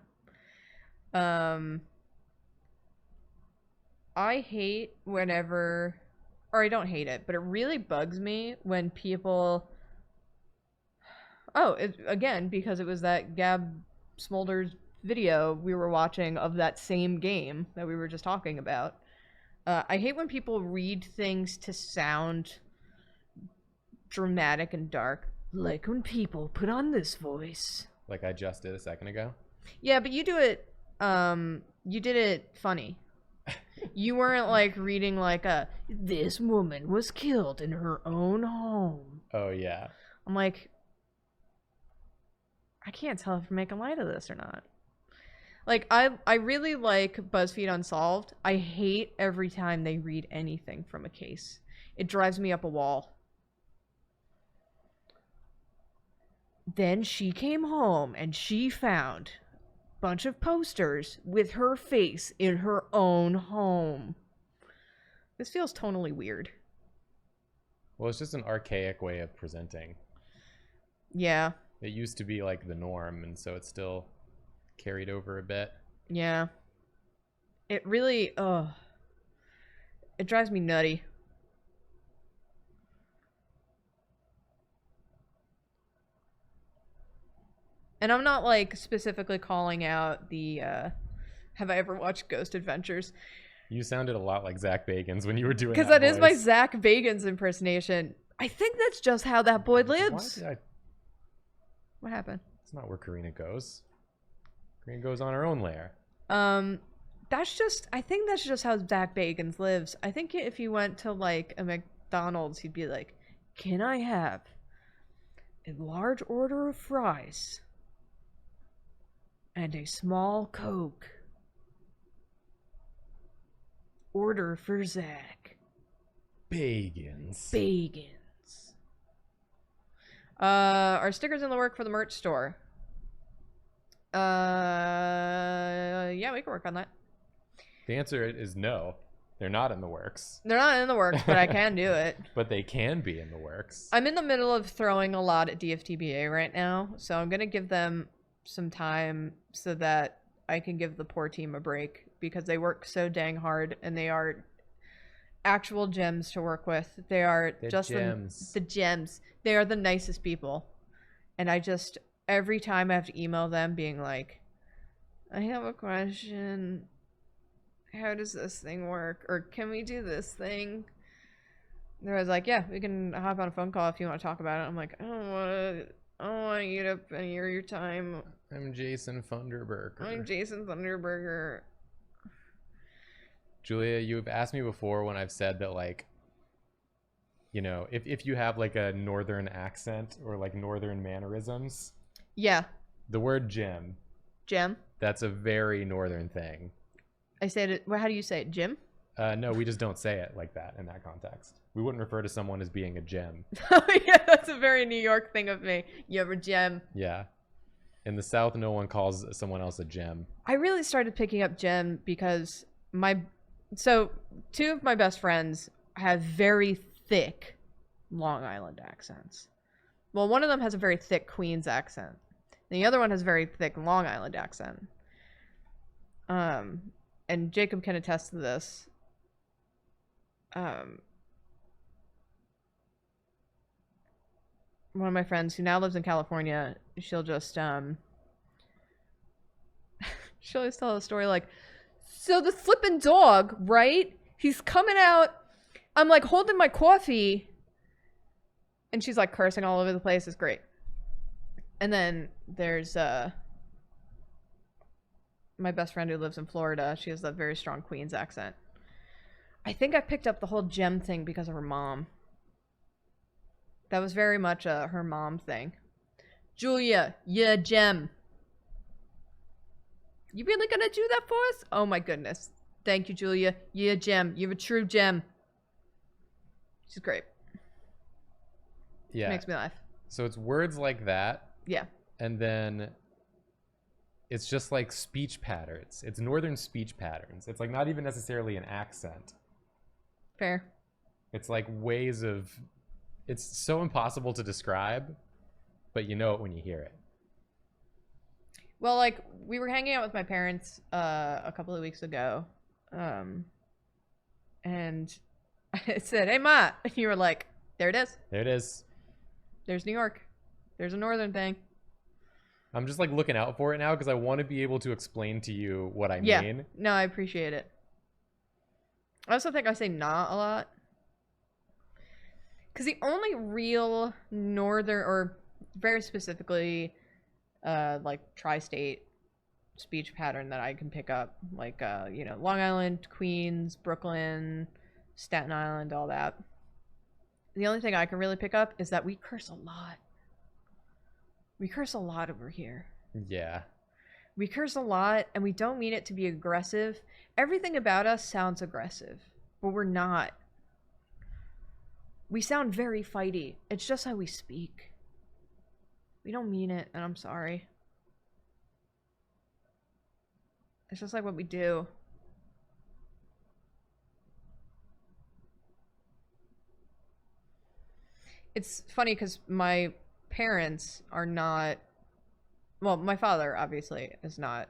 I hate whenever, or I don't hate it, but it really bugs me when people, again, because it was that Gab Smolders video we were watching of that same game that we were just talking about. I hate when people read things to sound dramatic and dark. Like when people put on this voice. Like I just did a second ago? Yeah, but you do it, you did it funny. You weren't like reading like this woman was killed in her own home. Oh, yeah. I'm like, I can't tell if you're making light of this or not. Like, I really like BuzzFeed Unsolved. I hate every time they read anything from a case. It drives me up a wall. Then she came home and she found a bunch of posters with her face in her own home. This feels tonally weird. Well, it's just an archaic way of presenting. Yeah. It used to be like the norm, and so it's still carried over a bit. Yeah. It really, it drives me nutty. And I'm not like specifically calling out the have I ever watched Ghost Adventures? You sounded a lot like Zach Bagans when you were doing that. Because that is my voice. Zach Bagans impersonation. I think that's just how that boy lives. What happened? It's not where Karina goes. Karina goes on her own lair. I think that's just how Zach Bagans lives. I think if you went to like a McDonald's, he'd be like, "Can I have a large order of fries and a small Coke? Order for Zach." Bagans. Are stickers in the work for the merch store? Yeah, we can work on that. The answer is no. They're not in the works. They're not in the works, but I can do it. But they can be in the works. I'm in the middle of throwing a lot at DFTBA right now, so I'm going to give them some time so that I can give the poor team a break, because they work so dang hard, and they are actual gems to work with. They are just gems. The gems. They are the nicest people. And every time I have to email them being like, I have a question. How does this thing work? Or can we do this thing? They're always like, yeah, we can hop on a phone call if you want to talk about it. I'm like, I don't want to eat up any of your time. I'm Jason Thunderberger. I'm Jason Thunderberger. Julia, you've asked me before when I've said that, like, you know, if you have like a northern accent or like northern mannerisms. Yeah. The word gem. Gem? That's a very northern thing. I said it. Well, how do you say it? Jim? No, we just don't say it like that in that context. We wouldn't refer to someone as being a gem. Oh, yeah, that's a very New York thing of me. You have a gem. Yeah. In the South, no one calls someone else a gem. I really started picking up gem because two of my best friends have very thick Long Island accents. Well, one of them has a very thick Queens accent. And the other one has a very thick Long Island accent. And Jacob can attest to this. one of my friends who now lives in California, she'll just she'll always tell a story like, so the flippin' dog, right? He's coming out. I'm like holding my coffee, and she's like cursing all over the place. It's great. And then there's my best friend who lives in Florida. She has that very strong Queens accent. I think I picked up the whole gem thing because of her mom. That was very much her mom thing. Julia, yeah, gem. You really gonna do that for us? Oh my goodness. Thank you, Julia. Yeah, gem. You're a true gem. She's great. Yeah. Makes me laugh. So it's words like that. Yeah. And then it's just like speech patterns. It's northern speech patterns. It's like not even necessarily an accent. Fair. It's like ways of... It's so impossible to describe, but you know it when you hear it. Well, like, we were hanging out with my parents a couple of weeks ago, and I said, hey, Ma, and you were like, there it is. There it is. There's New York. There's a northern thing. I'm just, like, looking out for it now because I want to be able to explain to you what I mean. No, I appreciate it. I also think I say nah a lot. Because the only real northern, or very specifically, like, tri-state speech pattern that I can pick up, like, you know, Long Island, Queens, Brooklyn, Staten Island, all that. The only thing I can really pick up is that we curse a lot. We curse a lot over here. Yeah. We curse a lot, and we don't mean it to be aggressive. Everything about us sounds aggressive, but we're not. We sound very fighty. It's just how we speak. We don't mean it, and I'm sorry. It's just like what we do. It's funny because my parents are not... Well, my father, obviously, is not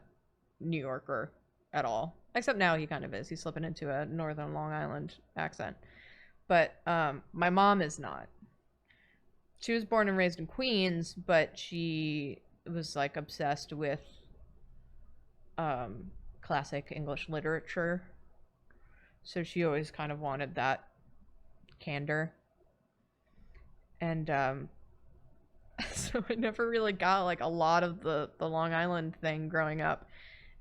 New Yorker at all. Except now he kind of is. He's slipping into a Northern Long Island accent. But my mom is not. She was born and raised in Queens, but she was, like, obsessed with classic English literature. So she always kind of wanted that candor. And so I never really got, like, a lot of the Long Island thing growing up.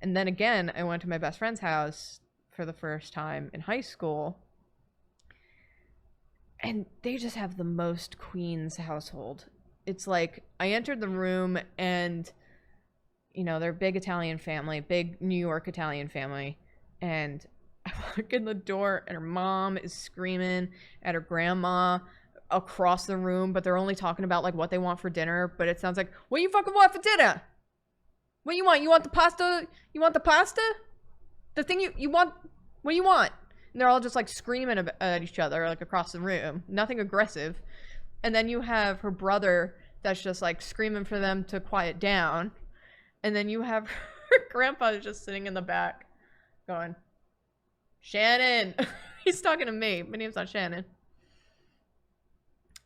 And then again, I went to my best friend's house for the first time in high school. And they just have the most Queens household. It's like, I entered the room and, you know, they're a big Italian family, big New York Italian family. And I walk in the door and her mom is screaming at her grandma across the room, but they're only talking about, like, what they want for dinner. But it sounds like, what you fucking want for dinner? What you want? You want the pasta? You want the pasta? The thing you want? What do you want? And they're all just, like, screaming at each other, like, across the room. Nothing aggressive. And then you have her brother that's just, like, screaming for them to quiet down. And then you have her grandpa just sitting in the back going, Shannon! He's talking to me. My name's not Shannon.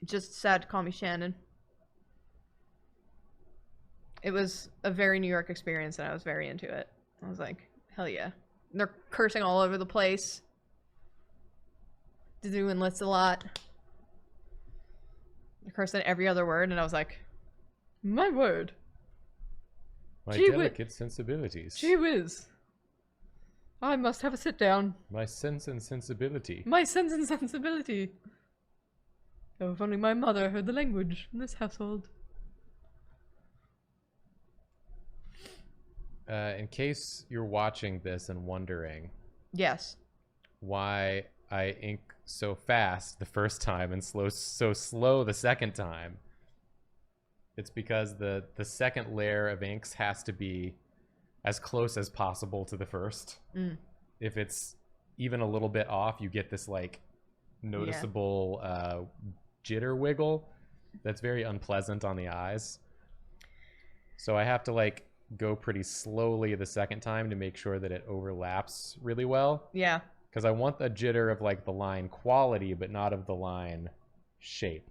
Just sad to call me Shannon. It was a very New York experience, and I was very into it. I was like, hell yeah. And they're cursing all over the place. They're doing lists a lot. They're cursing every other word, and I was like, my word. My Gee delicate sensibilities. Gee whiz. I must have a sit down. My sense and sensibility. My sense and sensibility. Oh, if only my mother heard the language in this household. In case you're watching this and wondering... Yes. Why I ink so fast the first time and so slow the second time. It's because the second layer of inks has to be as close as possible to the first. Mm. If it's even a little bit off, you get this, like, noticeable jitter wiggle that's very unpleasant on the eyes. So I have to, like, go pretty slowly the second time to make sure that it overlaps really well. Yeah. Because I want the jitter of like the line quality, but not of the line shape.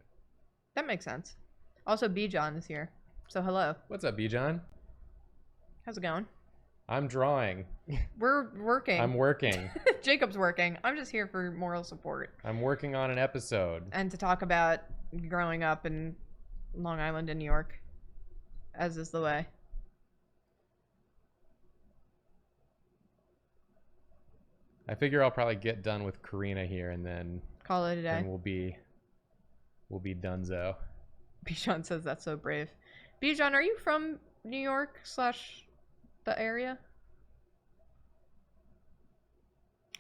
That makes sense. Also, Bijan is here. So hello. What's up, Bijan? How's it going? I'm drawing. We're working. I'm working. Jacob's working. I'm just here for moral support. I'm working on an episode. And to talk about growing up in Long Island and New York, as is the way. I figure I'll probably get done with Karina here, and then Call it a day. then we'll be donezo. Bijan says that's so brave. Bijan, are you from New York / the area?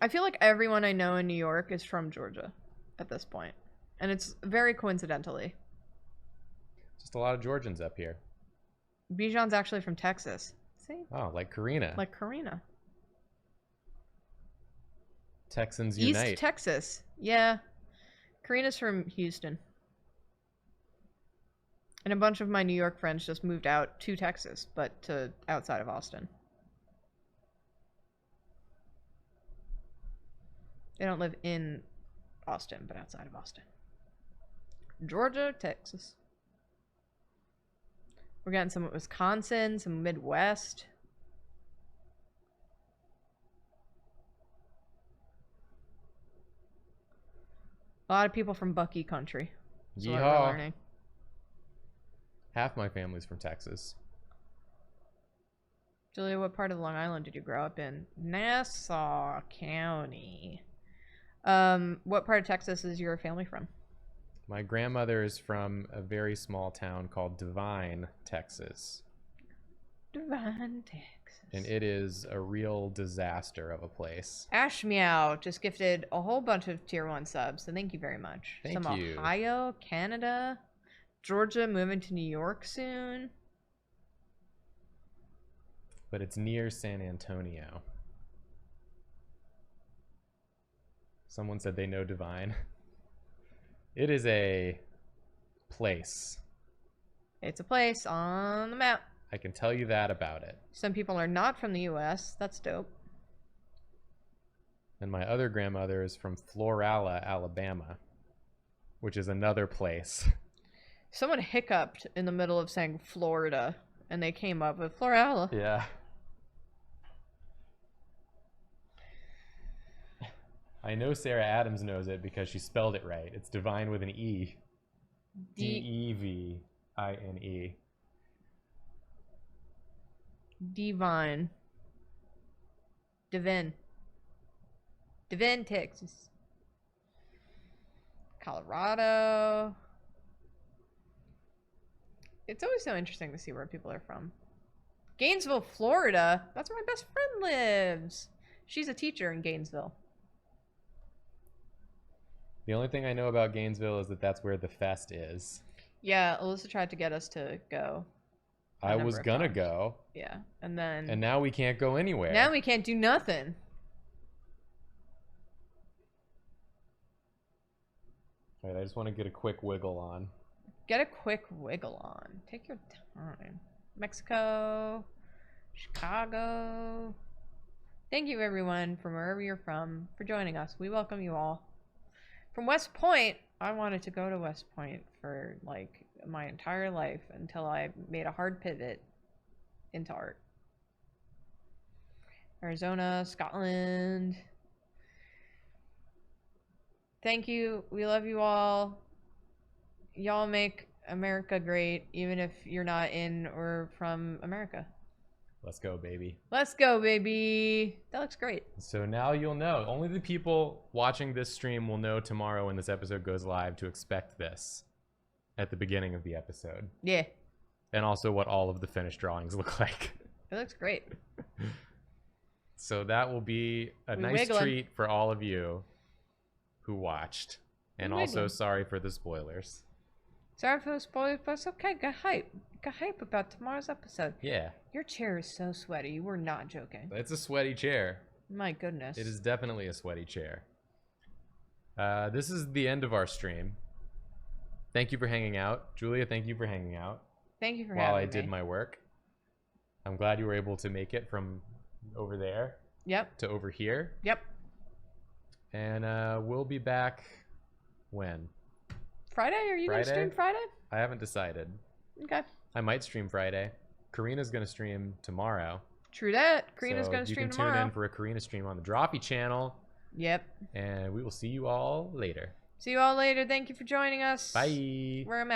I feel like everyone I know in New York is from Georgia at this point. And it's very coincidentally. Just a lot of Georgians up here. Bijan's actually from Texas. See? Oh, like Karina. Like Karina. Texans East unite. Texas. Yeah. Karina's from Houston. And a bunch of my New York friends just moved out to Texas, but to outside of Austin. They don't live in Austin, but outside of Austin. Georgia, Texas. We're getting some Wisconsin, some Midwest. A lot of people from Bucky country. That's what we're Yeehaw. learning. Half my family's from Texas. Julia, what part of Long Island did you grow up in? Nassau County. What part of Texas is your family from? My grandmother is from a very small town called Devine, Texas. Devine, Texas. And it is a real disaster of a place. Ash Meow just gifted a whole bunch of tier 1 subs, so thank you very much. Thank Some you. Ohio, Canada, Georgia, moving to New York soon. But it's near San Antonio. Someone said they know Devine. It is a place. It's a place on the map. I can tell you that about it. Some people are not from the US. That's dope. And my other grandmother is from Florala, Alabama, which is another place. Someone hiccuped in the middle of saying Florida, and they came up with Florala. Yeah. I know Sarah Adams knows it because she spelled it right. It's Divine with an E. D-E-V-I-N-E. Divine. Devin, Texas. Colorado. It's always so interesting to see where people are from. Gainesville, Florida. That's where my best friend lives. She's a teacher in Gainesville. The only thing I know about Gainesville is that that's where the fest is. Yeah, Alyssa tried to get us to go. I was gonna go. Yeah, and then... And now we can't go anywhere. Now we can't do nothing. All right, I just want to get a quick wiggle on. Get a quick wiggle on. Take your time. Mexico, Chicago. Thank you, everyone, from wherever you're from, for joining us. We welcome you all. From West Point, I wanted to go to West Point for, like, my entire life until I made a hard pivot into art. Arizona, Scotland. Thank you. We love you all. Y'all make America great, even if you're not in or from America. Let's go, baby. Let's go, baby. That looks great. So now you'll know. Only the people watching this stream will know tomorrow when this episode goes live to expect this at the beginning of the episode. Yeah. And also what all of the finished drawings look like. It looks great. So that will be a nice wiggling. treat for all of you who watched. And We also wiggling. sorry for the spoilers. Sorry for the spoilers, but it's okay. Get hype. Get hype about tomorrow's episode. Yeah. Your chair is so sweaty. You were not joking. It's a sweaty chair. My goodness. It is definitely a sweaty chair. This is the end of our stream. Thank you for hanging out. Julia, thank you for hanging out Thank you for while having I me. did my work. I'm glad you were able to make it from over there Yep. to over here. Yep. And we'll be back when? Friday? Are you going to Friday? stream Friday? I haven't decided. Okay. I might stream Friday. Karina's going to stream tomorrow. True that. Karina's So going to stream you can tomorrow. tune in for a Karina stream on the Drawfee channel. Yep. And we will see you all later. See you all later. Thank you for joining us. Bye. Wear a mask.